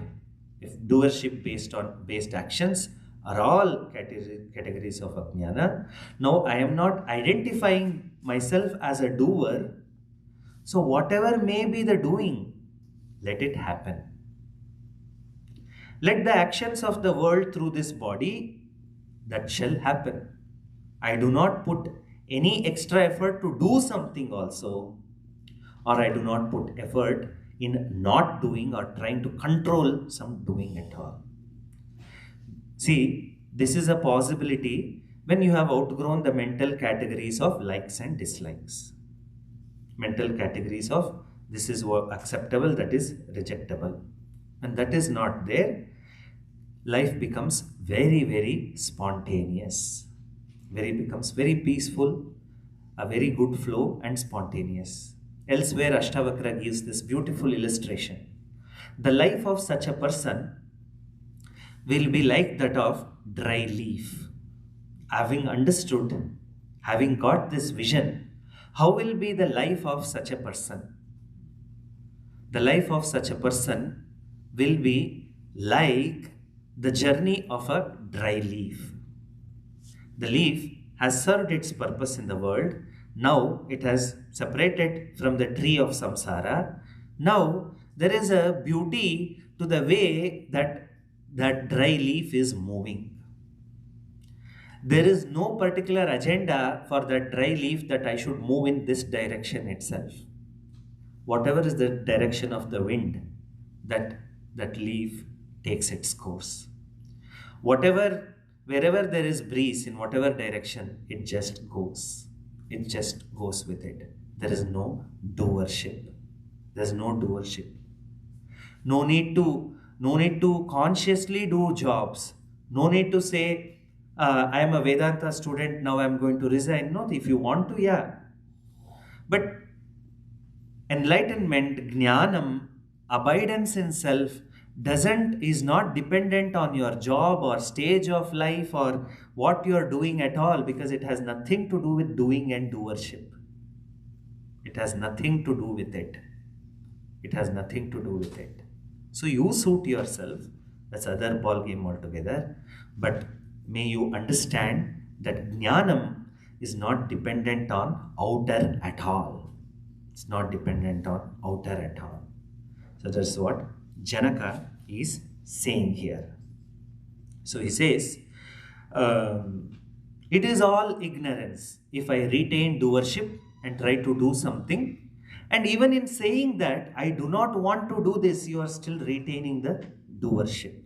if doership based actions are all categories of ajnana. Now I am not identifying myself as a doer, so whatever may be the doing, let it happen. Let the actions of the world through this body, that shall happen. I do not put any extra effort to do something also, or I do not put effort in not doing or trying to control some doing at all. See, this is a possibility when you have outgrown the mental categories of likes and dislikes. Mental categories of this is acceptable, that is rejectable. And that is not there, life becomes very, very spontaneous. Becomes very peaceful, a very good flow and spontaneous. Elsewhere, Ashtavakra gives this beautiful illustration. The life of such a person will be like that of dry leaf. Having understood, having got this vision, how will be the life of such a person? The life of such a person will be like the journey of a dry leaf. The leaf has served its purpose in the world. Now it has separated from the tree of samsara. Now there is a beauty to the way that that dry leaf is moving. There is no particular agenda for that dry leaf that I should move in this direction itself. Whatever is the direction of the wind, that leaf takes its course. Wherever there is breeze, in whatever direction, it just goes. It just goes with it. There is no doership. There's no doership. No need to consciously do jobs. No need to say, I am a Vedanta student, now I am going to resign. No, if you want to, yeah. But enlightenment, jnanam, abidance in self, is not dependent on your job or stage of life or what you are doing at all, because it has nothing to do with doing and doership. It has nothing to do with it. It has nothing to do with it. So you suit yourself. That's other ball game altogether. But may you understand that jnanam is not dependent on outer at all. It's not dependent on outer at all. So that's what Janaka is saying here. So he says, it is all ignorance if I retain doership and try to do something. And even in saying that, I do not want to do this, you are still retaining the doership.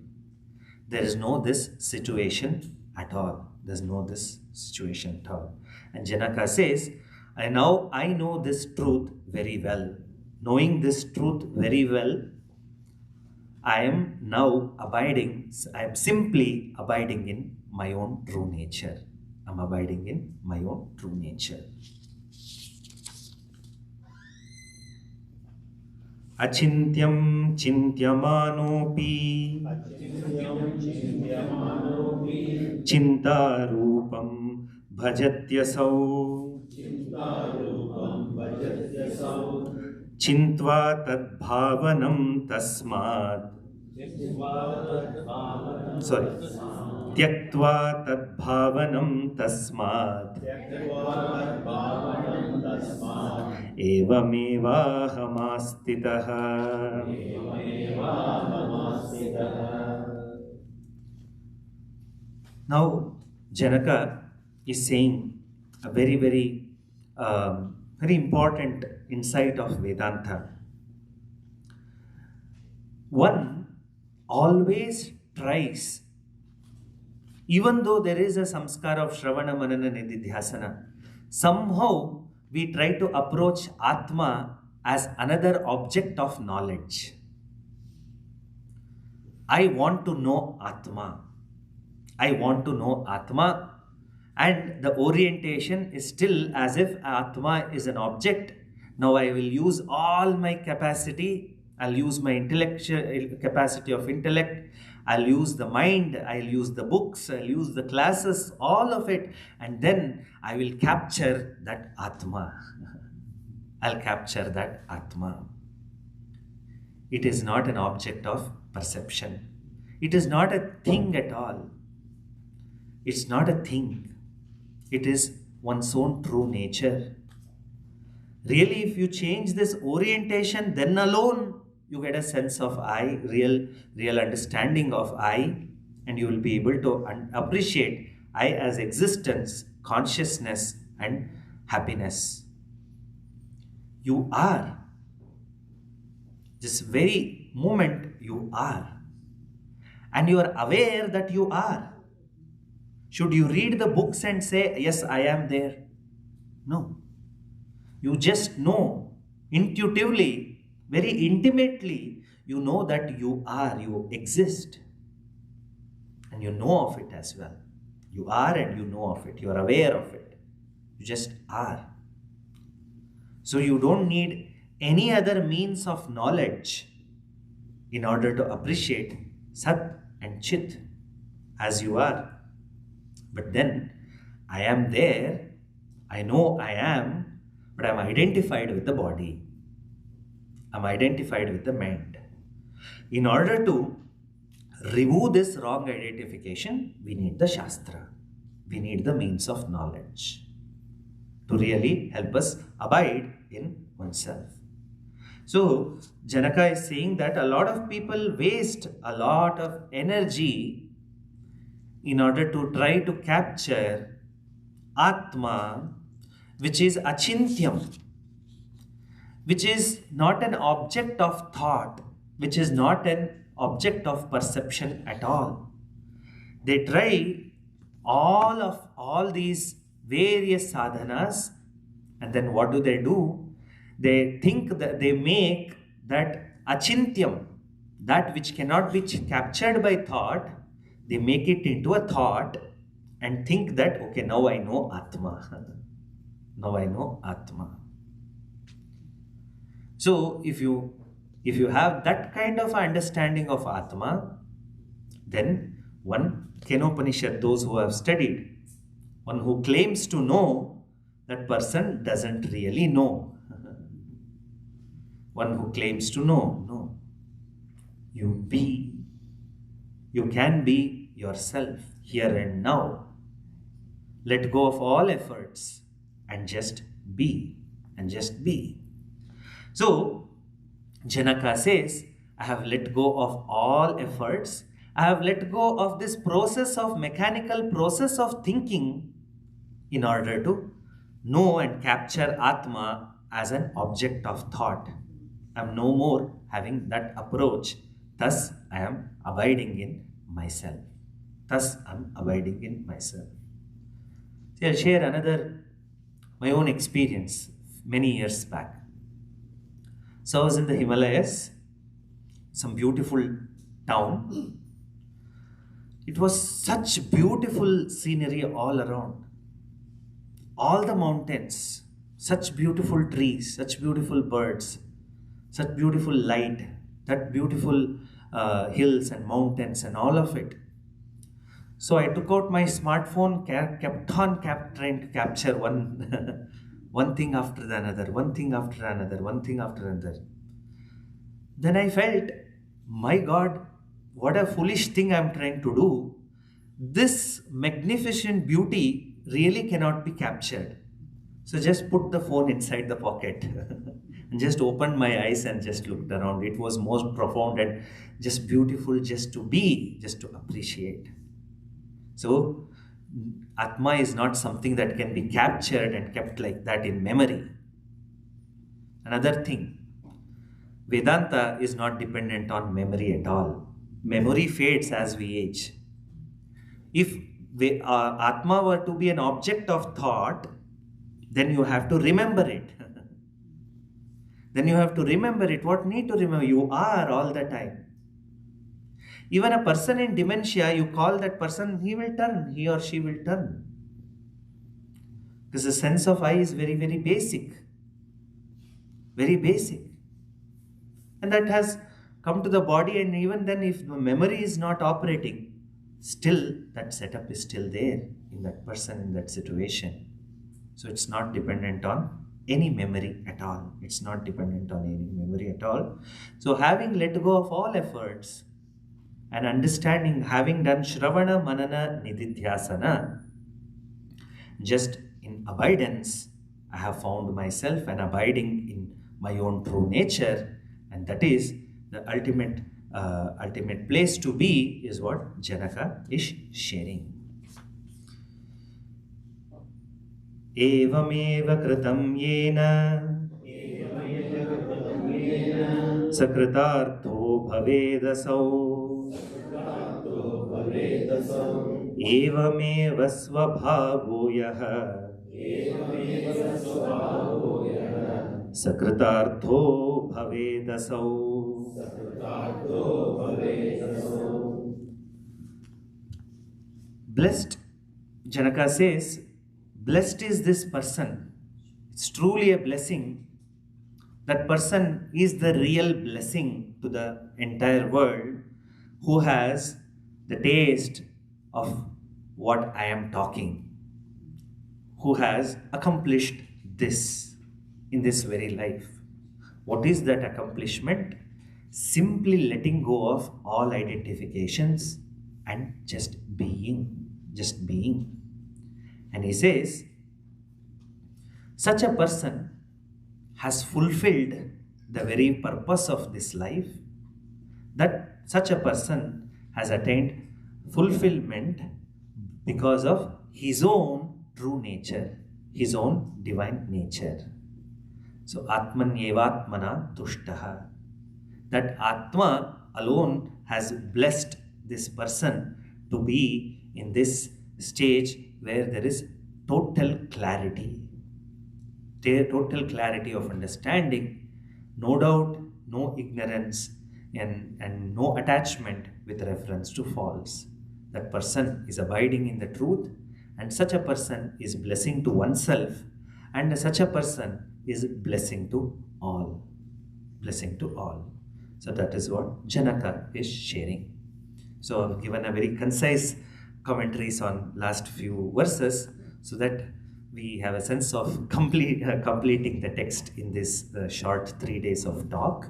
There is no this situation at all. There's no this situation at all. And Janaka says, I know this truth very well. Knowing this truth very well, I am simply abiding in my own true nature. I'm abiding in my own true nature. Achintyam chintyamanopi chintarupam bhajatyasau chintva tadbhavanam tasmad tyaktva tadbhavanam tasmad एवमेवाहमास्थितः. Now, Janaka is saying a very important insight of Vedanta. One always tries, even though there is a samskara of Shravana, Manana, Nididhyasana, somehow we try to approach Atma as another object of knowledge. I want to know Atma. I want to know Atma, and the orientation is still as if Atma is an object. Now I will use all my capacity. I'll use my intellectual capacity of intellect. I'll use the mind. I'll use the books. I'll use the classes, all of it. And then I will capture that Atma. I'll capture that Atma. It is not an object of perception. It is not a thing at all. It's not a thing. It is one's own true nature. Really, if you change this orientation, then alone you get a sense of I, real understanding of I, and you will be able to appreciate I as existence, consciousness, and happiness. You are. This very moment you are. And you are aware that you are. Should you read the books and say, yes, I am there? No. You just know intuitively, very intimately, you know that you are, you exist. And you know of it as well. You are and you know of it. You are aware of it. You just are. So you don't need any other means of knowledge in order to appreciate Sat and Chit as you are. But then I am there, I know I am, but I'm identified with the body. I'm identified with the mind. In order to remove this wrong identification, we need the Shastra. We need the means of knowledge to really help us abide in oneself. So, Janaka is saying that a lot of people waste a lot of energy in order to try to capture Atma, which is Achintyam, which is not an object of thought, which is not an object of perception at all. They try all these various sadhanas, and then what do? They think that they make that Achintyam, that which cannot be captured by thought, they make it into a thought and think that, okay, now I know Atma. Now I know Atma. So if you have that kind of understanding of Atma, then one Kenopanishad, those who have studied, one who claims to know, that person doesn't really know. One who claims to know, no. You be. You can be yourself here and now. Let go of all efforts and just be. And just be. So, Janaka says, I have let go of all efforts. I have let go of this mechanical process of thinking in order to know and capture Atma as an object of thought. I am no more having that approach. Thus, I am abiding in myself. Thus, I am abiding in myself. See, I'll share my own experience many years back. So I was in the Himalayas, some beautiful town. It was such beautiful scenery all around. All the mountains, such beautiful trees, such beautiful birds, such beautiful light, that beautiful hills and mountains and all of it. So I took out my smartphone, kept trying to capture one thing after another, one thing after another, one thing after another. Then I felt, my God, what a foolish thing I'm trying to do. This magnificent beauty really cannot be captured. So just put the phone inside the pocket and just opened my eyes and just looked around. It was most profound and just beautiful just to be, just to appreciate. So Atma is not something that can be captured and kept like that in memory. Another thing, Vedanta is not dependent on memory at all. Memory fades as we age. If Atma were to be an object of thought, then you have to remember it. Then you have to remember it. What need to remember? You are all the time. Even a person in dementia, you call that person, he will turn, he or she will turn. Because the sense of I is very, very basic. Very basic. And that has come to the body, and even then, if the memory is not operating, still that setup is still there in that person, in that situation. So it's not dependent on any memory at all. It's not dependent on any memory at all. So having let go of all efforts and understanding, having done Shravana, Manana, Nididhyasana, just in abidance, I have found myself and abiding in my own true nature, and that is the ultimate place to be, is what Janaka is sharing. Evamev kritam yena sakritartho bhavedasau evamev svabhavo yaha sakritartho bhavedasau. Blessed, Janaka says, blessed is this person. It's truly a blessing. That person is the real blessing to the entire world, who has the taste of what I am talking, who has accomplished this in this very life. What is that accomplishment? Simply letting go of all identifications and just being. Just being. And he says, such a person has fulfilled the very purpose of this life, that such a person has attained fulfillment because of his own true nature, his own divine nature. So Atmanyevatmana tushtaha. That Atma alone has blessed this person to be in this stage where there is total clarity. Total clarity of understanding, no doubt, no ignorance, and no attachment with reference to false. That person is abiding in the truth, and such a person is blessing to oneself, and such a person is blessing to all. Blessing to all. So that is what Janaka is sharing. So I've given a very concise commentaries on last few verses so that we have a sense of completing the text in this short 3 days of talk.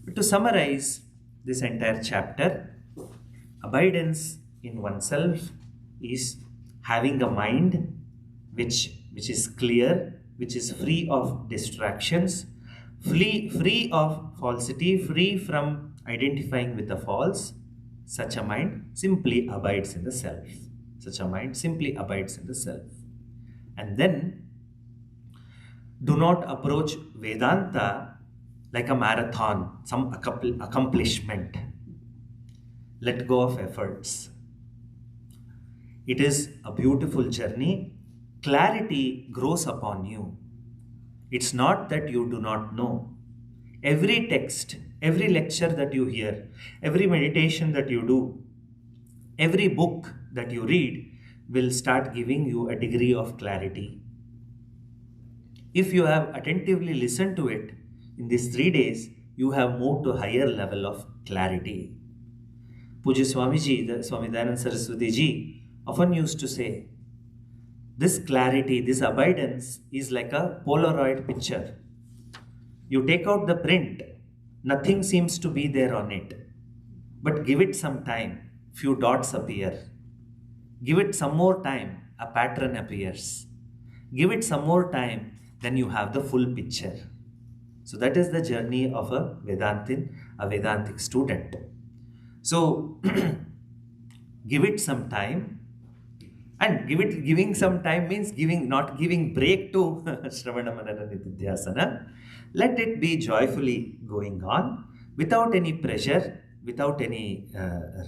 But to summarize this entire chapter, abidance in oneself is having a mind which is clear, which is free of distractions, free of falsity, free from identifying with the false. Such a mind simply abides in the self. Such a mind simply abides in the self. And then do not approach Vedanta like a marathon, some accomplishment. Let go of efforts. It is a beautiful journey. Clarity grows upon you. It's not that you do not know. Every text, every lecture that you hear, every meditation that you do, every book that you read will start giving you a degree of clarity. If you have attentively listened to it in these 3 days, you have moved to a higher level of clarity. Puja Swamiji, the Swamidananda Saraswati Ji, often used to say, this clarity, this abidance is like a Polaroid picture. You take out the print, nothing seems to be there on it. But give it some time, few dots appear. Give it some more time, a pattern appears. Give it some more time, then you have the full picture. So that is the journey of a Vedantic student. So give it some time, and giving some time means not giving break to Shravana Manana Nididhyasana. Let it be joyfully going on without any pressure, without any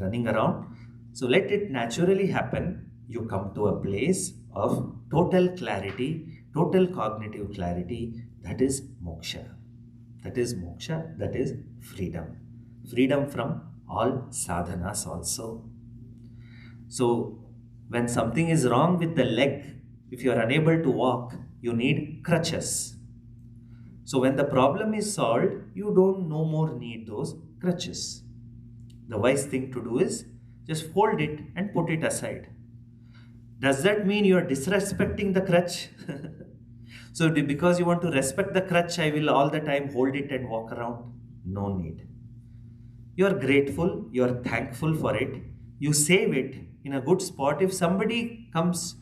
running around. So let it naturally happen. You come to a place of total clarity, total cognitive clarity. That is moksha. That is moksha. That is freedom. Freedom from all sadhanas also. So when something is wrong with the leg, if you are unable to walk, you need crutches. So when the problem is solved, you don't no more need those crutches. The wise thing to do is just fold it and put it aside. Does that mean you are disrespecting the crutch? So because you want to respect the crutch, I will all the time hold it and walk around? No need. You are grateful, you are thankful for it, you save it in a good spot. If somebody comes,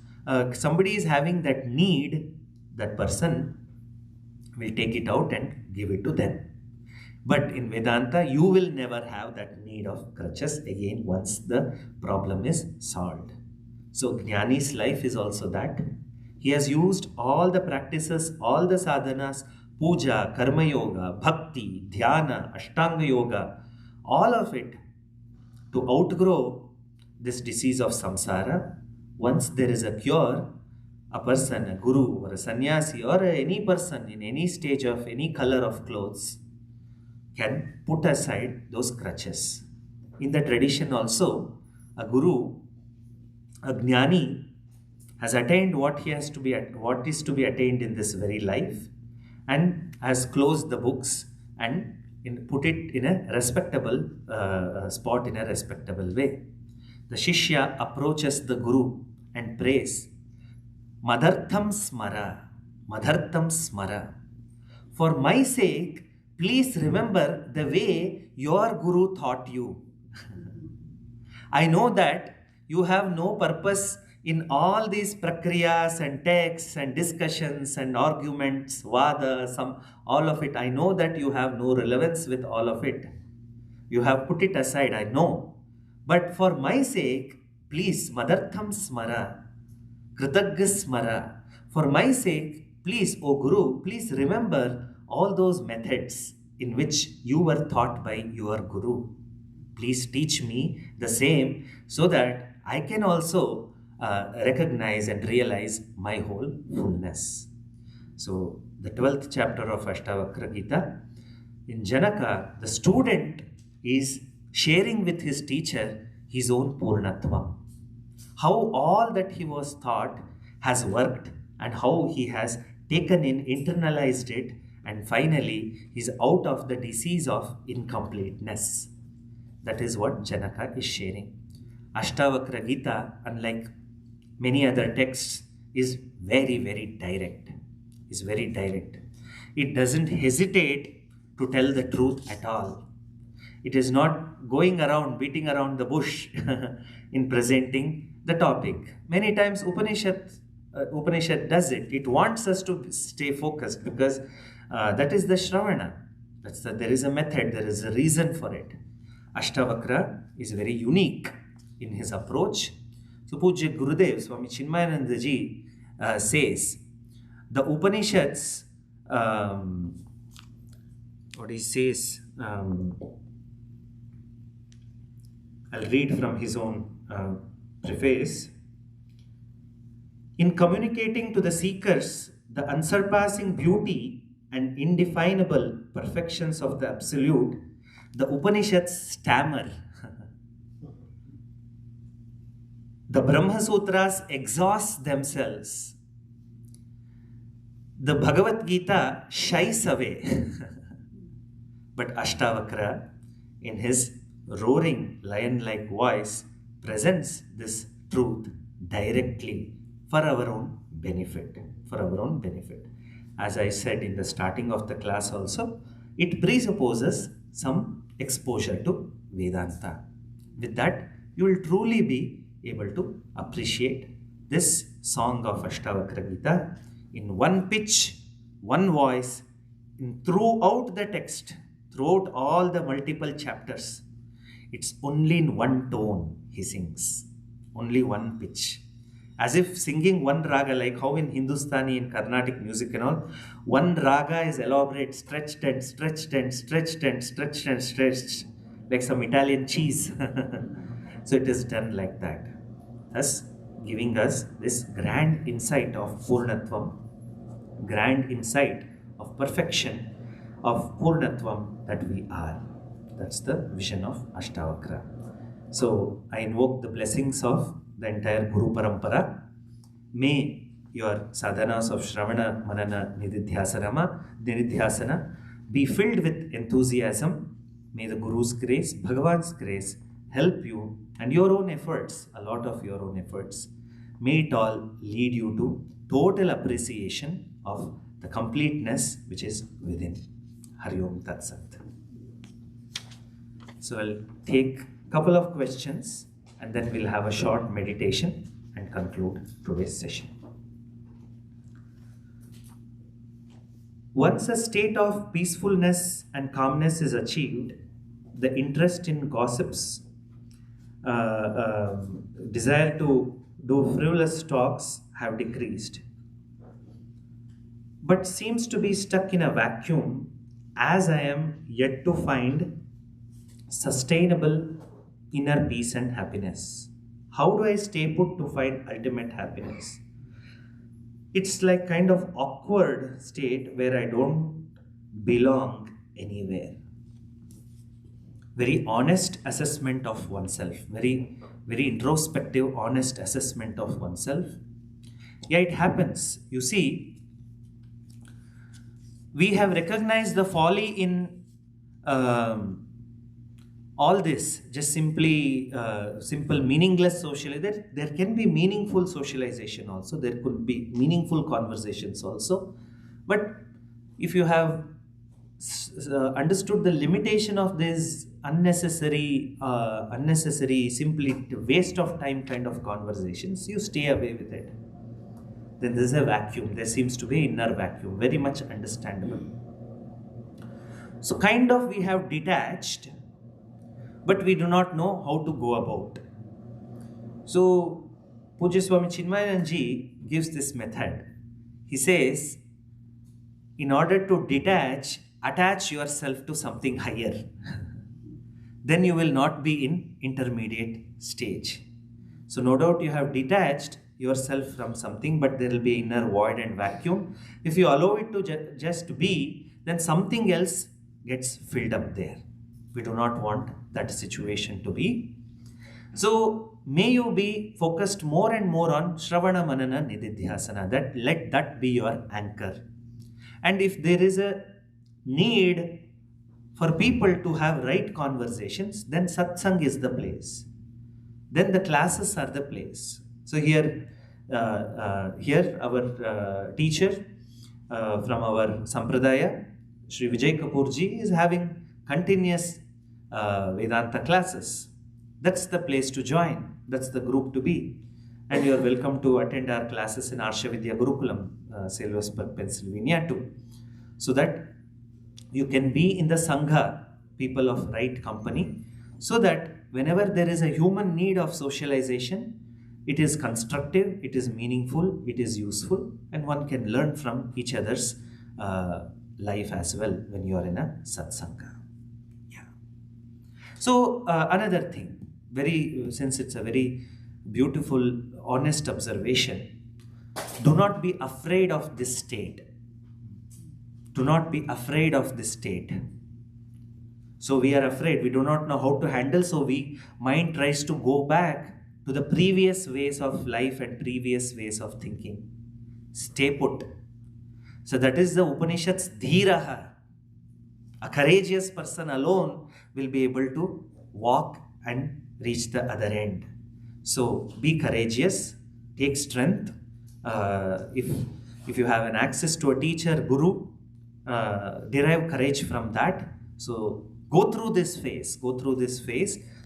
somebody is having that need, that person will take it out and give it to them. But in Vedanta, you will never have that need of crutches again once the problem is solved. So Jnani's life is also that. He has used all the practices, all the sadhanas, puja, karma yoga, bhakti, dhyana, ashtanga yoga, all of it to outgrow this disease of samsara. Once there is a cure, a person, a guru or a sannyasi or any person in any stage of any color of clothes can put aside those crutches. In the tradition also, a guru, a jnani, has attained what is to be attained in this very life, and has closed the books and put it in a respectable spot, in a respectable way. The Shishya approaches the Guru and prays, Madhartham smara, Madhartham smara. For my sake, please remember the way your Guru taught you. I know that you have no purpose in all these prakriyas and texts and discussions and arguments, vada, all of it. I know that you have no relevance with all of it. You have put it aside, I know. But for my sake, please, Madartham smara, Kritagya smara. For my sake, please, O Guru, please remember all those methods in which you were taught by your Guru. Please teach me the same so that I can also recognize and realize my whole fullness. So, the 12th chapter of Ashtavakra Gita, in Janaka, the student is sharing with his teacher his own Purnatvam. How all that he was taught has worked and how he has taken in, internalized it, and finally is out of the disease of incompleteness. That is what Janaka is sharing. Ashtavakra Gita, unlike many other texts, is very, very direct. Is very direct. It doesn't hesitate to tell the truth at all. It is not going around, beating around the bush in presenting the topic. Many times Upanishad does it. It wants us to stay focused because that is the Shravana. There is a method, there is a reason for it. Ashtavakra is very unique in his approach. So Pujya Gurudev, Swami Chinmayananda ji says, the Upanishads, what he says, I'll read from his own preface. In communicating to the seekers the unsurpassing beauty and indefinable perfections of the Absolute, the Upanishads stammer. The Brahma Sutras exhaust themselves. The Bhagavad Gita shies away. But Ashtavakra, in his roaring lion-like voice, presents this truth directly for our own benefit. For our own benefit. As I said in the starting of the class also, it presupposes some exposure to Vedanta. With that, you will truly be able to appreciate this song of Ashtavakra Gita in one pitch, one voice, throughout the text, throughout all the multiple chapters. It's only in one tone he sings, only one pitch. As if singing one raga, like how in Hindustani and Carnatic music and all, one raga is elaborate, stretched and stretched and stretched and stretched and stretched, like some Italian cheese. So it is done like that, thus giving us this grand insight of Purnatvam, grand insight of perfection of Purnatvam that we are. That's the vision of Ashtavakra. So I invoke the blessings of the entire Guru Parampara. May your sadhanas of Shravana, Manana, Nididhyasana be filled with enthusiasm. May the Guru's grace, Bhagavan's grace help you, and your own efforts, a lot of your own efforts. May it all lead you to total appreciation of the completeness which is within. Hari Om Tat Sat. So I'll take a couple of questions and then we'll have a short meditation and conclude today's session. Once a state of peacefulness and calmness is achieved, the interest in gossips, desire to do frivolous talks have decreased, but seems to be stuck in a vacuum, as I am yet to find sustainable inner peace and happiness. How do I stay put to find ultimate happiness? It's like kind of awkward state where I don't belong anywhere. Very honest assessment of oneself, very introspective, honest assessment of oneself. Yeah, it happens. You see, we have recognized the folly in all this, just simply simple meaningless socialization. There can be meaningful socialization also, there could be meaningful conversations also, but if you have understood the limitation of this unnecessary simply waste of time kind of conversations, you stay away with it. Then there's a vacuum, there seems to be an inner vacuum, very much understandable. So kind of we have detached, but we do not know how to go about. So Pujya Swami Chinmayanand Ji gives this method. He says, in order to detach, attach yourself to something higher. Then you will not be in intermediate stage. So no doubt you have detached yourself from something, but there will be inner void and vacuum. If you allow it to just be, then something else gets filled up there. We do not want that situation to be. So may you be focused more and more on Shravana Manana Nididhyasana. Let that be your anchor. And if there is a need for people to have right conversations, then satsang is the place. Then the classes are the place. So here our teacher from our Sampradaya, Sri Vijay Kapoorji, is having continuous Vedanta classes. That's the place to join. That's the group to be. And you are welcome to attend our classes in Arshavidya Gurukulam, Silversburg, Pennsylvania too. So that you can be in the Sangha, people of right company, so that whenever there is a human need of socialization, it is constructive, it is meaningful, it is useful, and one can learn from each other's life as well when you are in a satsanga. Yeah. So another thing, since it's a very beautiful, honest observation, do not be afraid of this state. Do not be afraid of this state. So we are afraid, we do not know how to handle, so mind tries to go back to the previous ways of life and previous ways of thinking. Stay put. So that is the Upanishad's dhiraha. A courageous person alone will be able to walk and reach the other end. So be courageous, take strength. If you have an access to a teacher, guru, derive courage from that. So go through this phase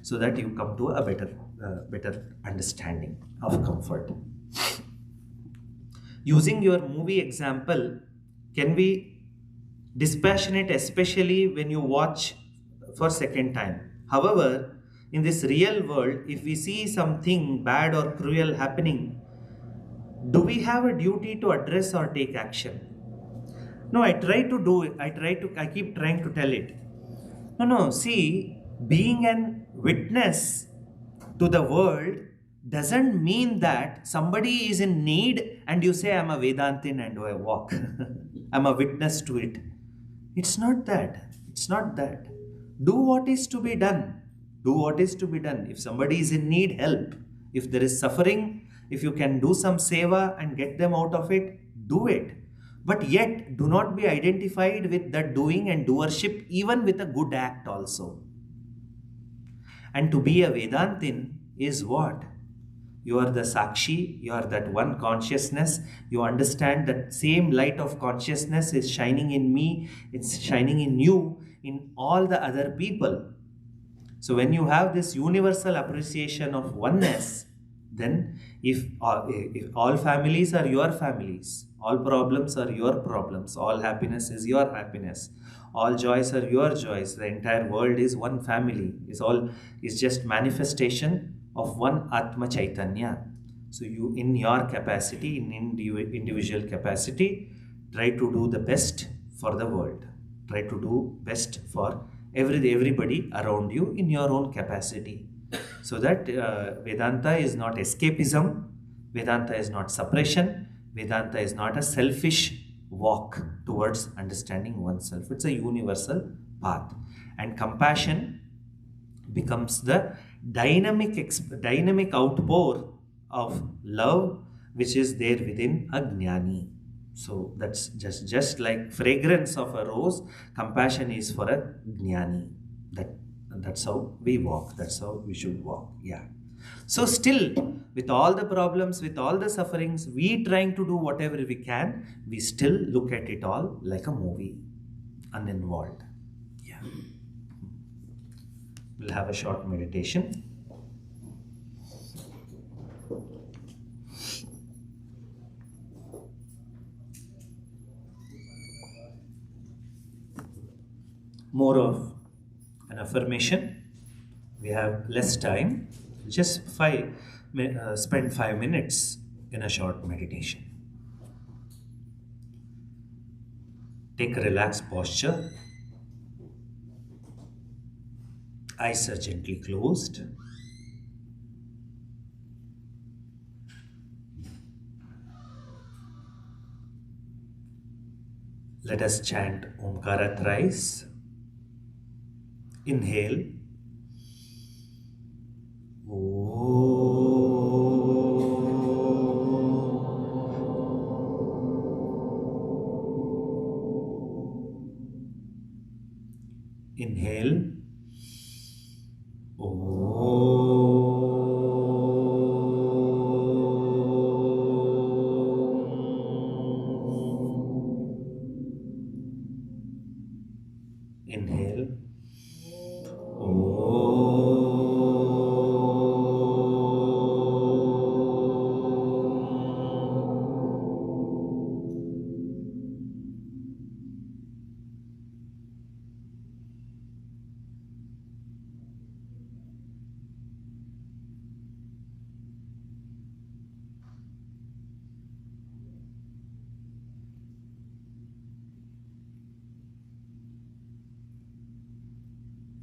so that you come to a better understanding of comfort. Using your movie example, can be dispassionate, especially when you watch for second time. However, in this real world, if we see something bad or cruel happening, do we have a duty to address or take action? No, I try to do it. I keep trying to tell it. No, no, see, being an witness to the world doesn't mean that somebody is in need and you say, I'm a Vedantin and I walk. I'm a witness to it. It's not that. It's not that. Do what is to be done. Do what is to be done. If somebody is in need, help. If there is suffering, if you can do some seva and get them out of it, do it. But yet, do not be identified with that doing and doership, even with a good act also. And to be a Vedantin is what? You are the Sakshi, you are that one consciousness. You understand that same light of consciousness is shining in me, it's shining in you, in all the other people. So when you have this universal appreciation of oneness, then if all families are your families, all problems are your problems, all happiness is your happiness, all joys are your joys, the entire world is one family, is just manifestation of one Atma Chaitanya. So you, in your capacity, in individual capacity, try to do the best for the world. Try to do best for everybody around you in your own capacity. So that Vedanta is not escapism, Vedanta is not suppression, Vedanta is not a selfish walk towards understanding oneself. It's a universal path. And compassion becomes the dynamic outpour of love which is there within a jnani. So that's just like fragrance of a rose, compassion is for a jnani. That's how we walk. That's how we should walk. Yeah. So still, with all the problems, with all the sufferings, we trying to do whatever we can, we still look at it all like a movie, uninvolved. Yeah. We'll have a short meditation. More of an affirmation. We have less time. Just spend 5 minutes in a short meditation. Take a relaxed posture. Eyes are gently closed. Let us chant Omkara thrice. Inhale. Inhale. Inhale.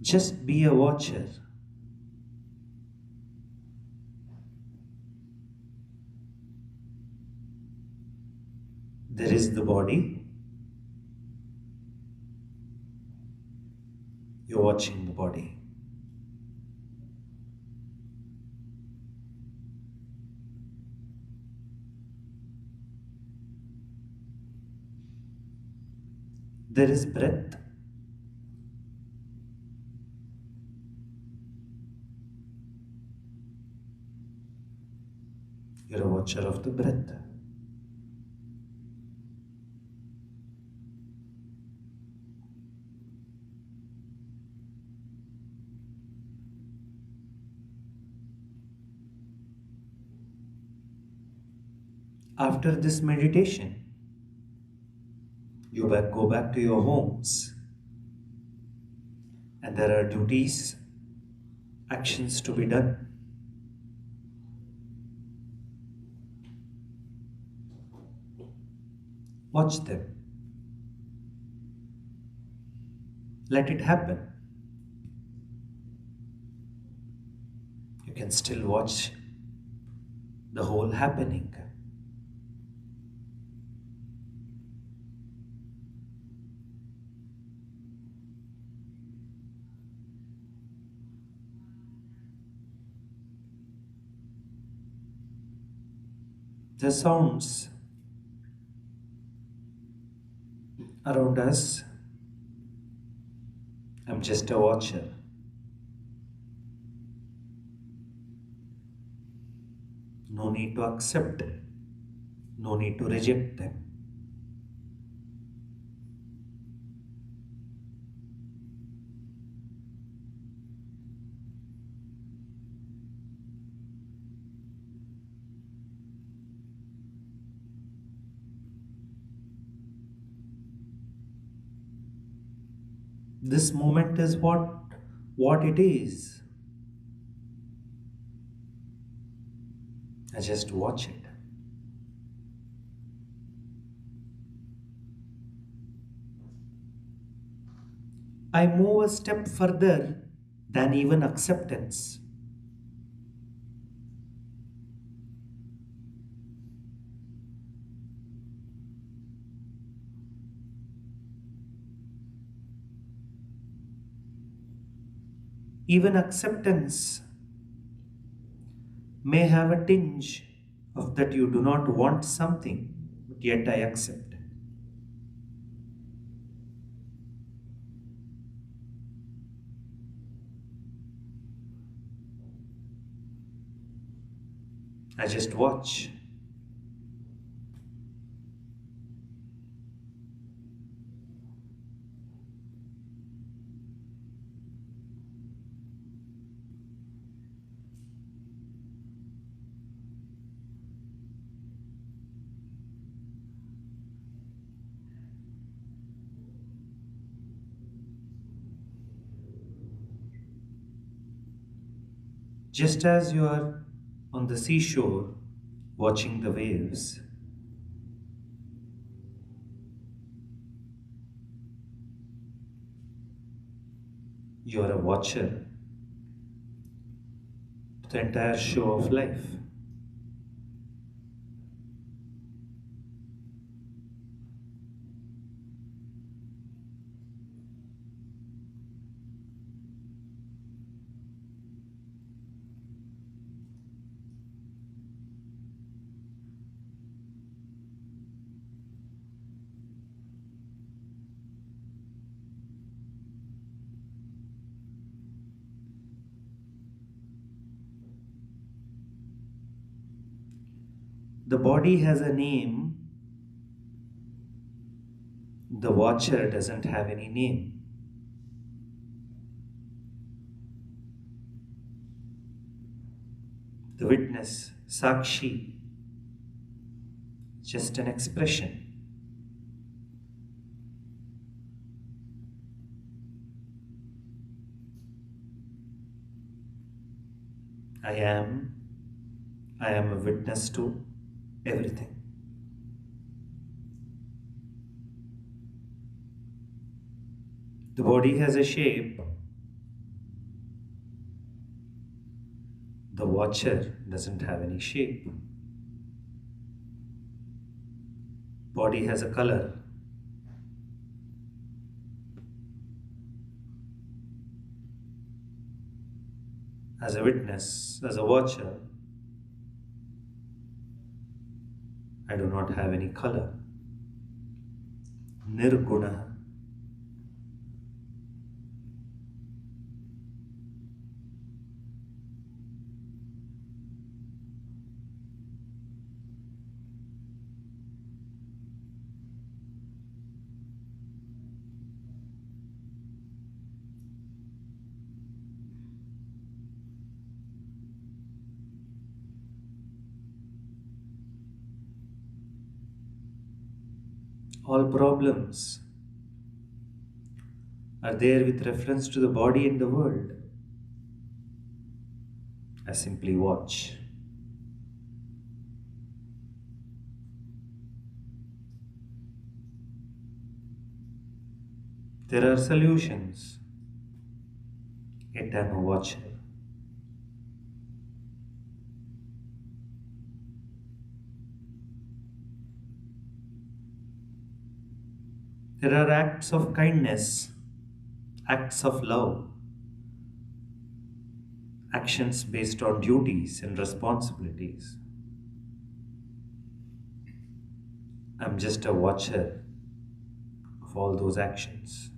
Just be a watcher. There is the body. You're watching the body. There is breath. You're a watcher of the breath. After this meditation, go back to your homes, and there are duties, actions to be done. Watch them. Let it happen. You can still watch the whole happening. The sounds around us, I'm just a watcher. No need to accept them. No need to reject them. This moment is what it is. I just watch it. I move a step further than even acceptance. Even acceptance may have a tinge of that you do not want something, but yet I accept. I just watch. Just as you are on the seashore watching the waves, you are a watcher of the entire show of life. The body has a name, the watcher doesn't have any name. The witness, Sakshi, just an expression. I am, I am a witness to everything. The body has a shape. The watcher doesn't have any shape. Body has a color. As a witness, as a watcher, I do not have any color. Nirguna. All problems are there with reference to the body and the world. I simply watch. There are solutions, yet I'm a watcher. There are acts of kindness, acts of love, actions based on duties and responsibilities. I'm just a watcher of all those actions.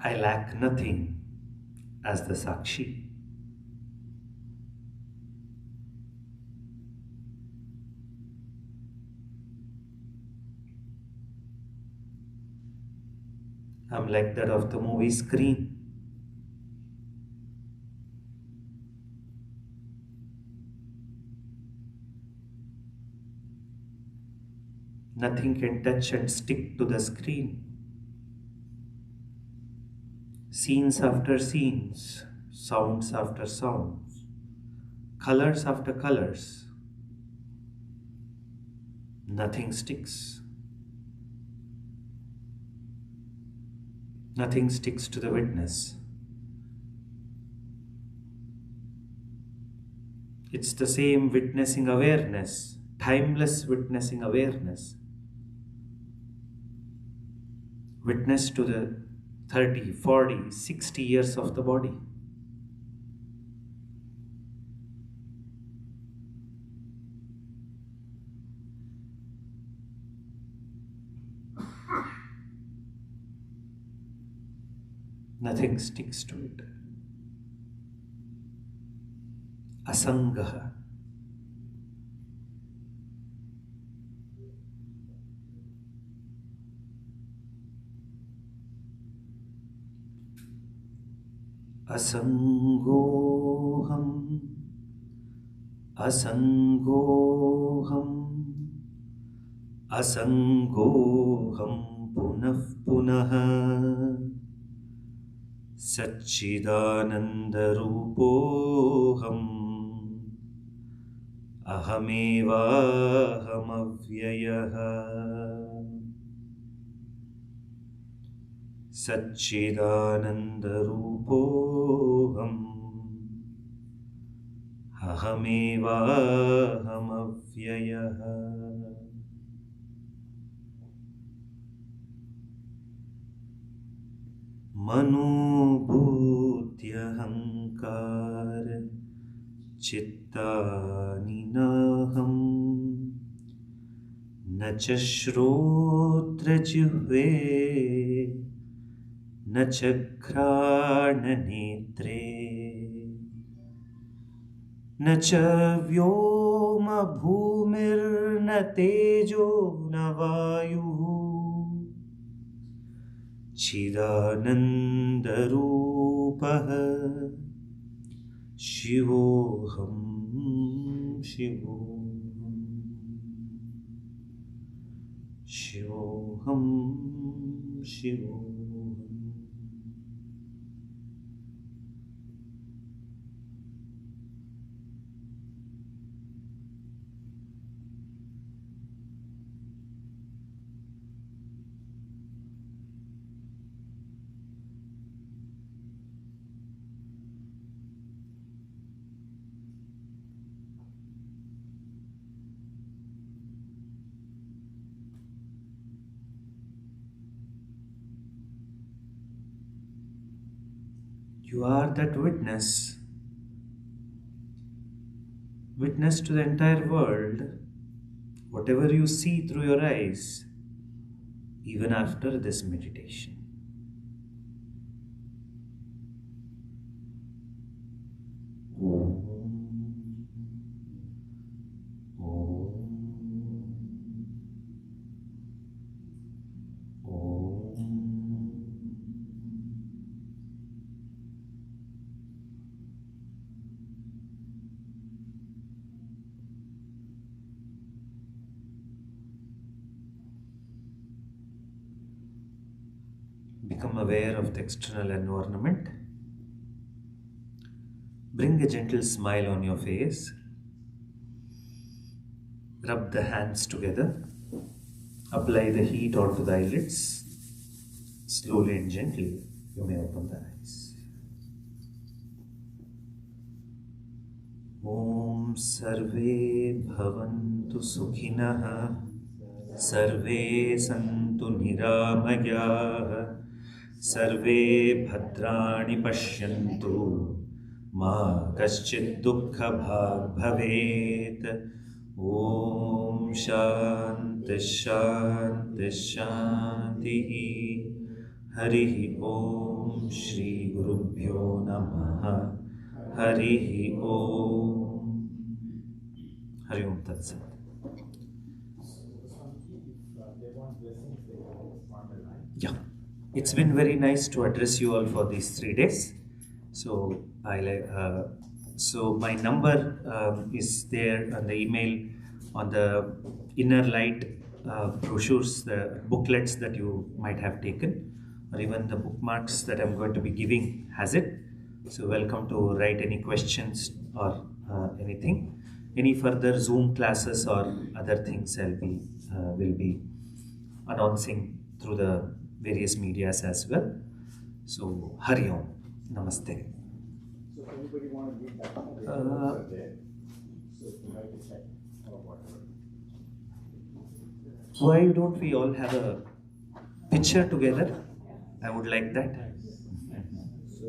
I lack nothing as the Sakshi. I'm like that of the movie screen. Nothing can touch and stick to the screen. Scenes after scenes, sounds after sounds, colors after colors. Nothing sticks. Nothing sticks to the witness. It's the same witnessing awareness, timeless witnessing awareness. Witness to the 30, 40, 60 years of the body. Nothing sticks to it. Asangaha. Asangoham, asangoham, asangoham punah punah. Sachidananda rupoham, ahameva hamavyayah. Sachidananda rupoham, ahameva hamavyayah. Manobhutyahankar chittaniham nacha shrotra jihve nacha ghrana netre nacha vyoma bhumir na tejo na vayuh Chidanandarupah Shivoham Shivoham Shivoham Shivoham. You are that witness, witness to the entire world, whatever you see through your eyes, even after this meditation. Om. Om. Om. Become aware of the external environment. Bring a gentle smile on your face. Rub the hands together. Apply the heat onto the eyelids. Slowly and gently, you may open the eyes. Om Sarve Bhavantu Sukhinah. Sarve Santu Niramayah. Sarve Bhadrani Pashyantu. Ma Kaschid Dukkha Bhag Bhavet. Om Shanti Shanti Shanti. Harihi Om Shri Gurubhyo Namaha. Harihi Om. Hari Om Tat Sat. Yeah, it's been very nice to address you all for these 3 days. So so my number is there on the email, on the inner light brochures, the booklets that you might have taken, or even the bookmarks that I'm going to be giving has it. So welcome to write any questions or anything. Any further Zoom classes or other things will be announcing through the various medias as well. So Hari Om. Namaste. So if anybody want to read that, there. So if you write a check or whatever. Why don't we all have a picture together? I would like that. So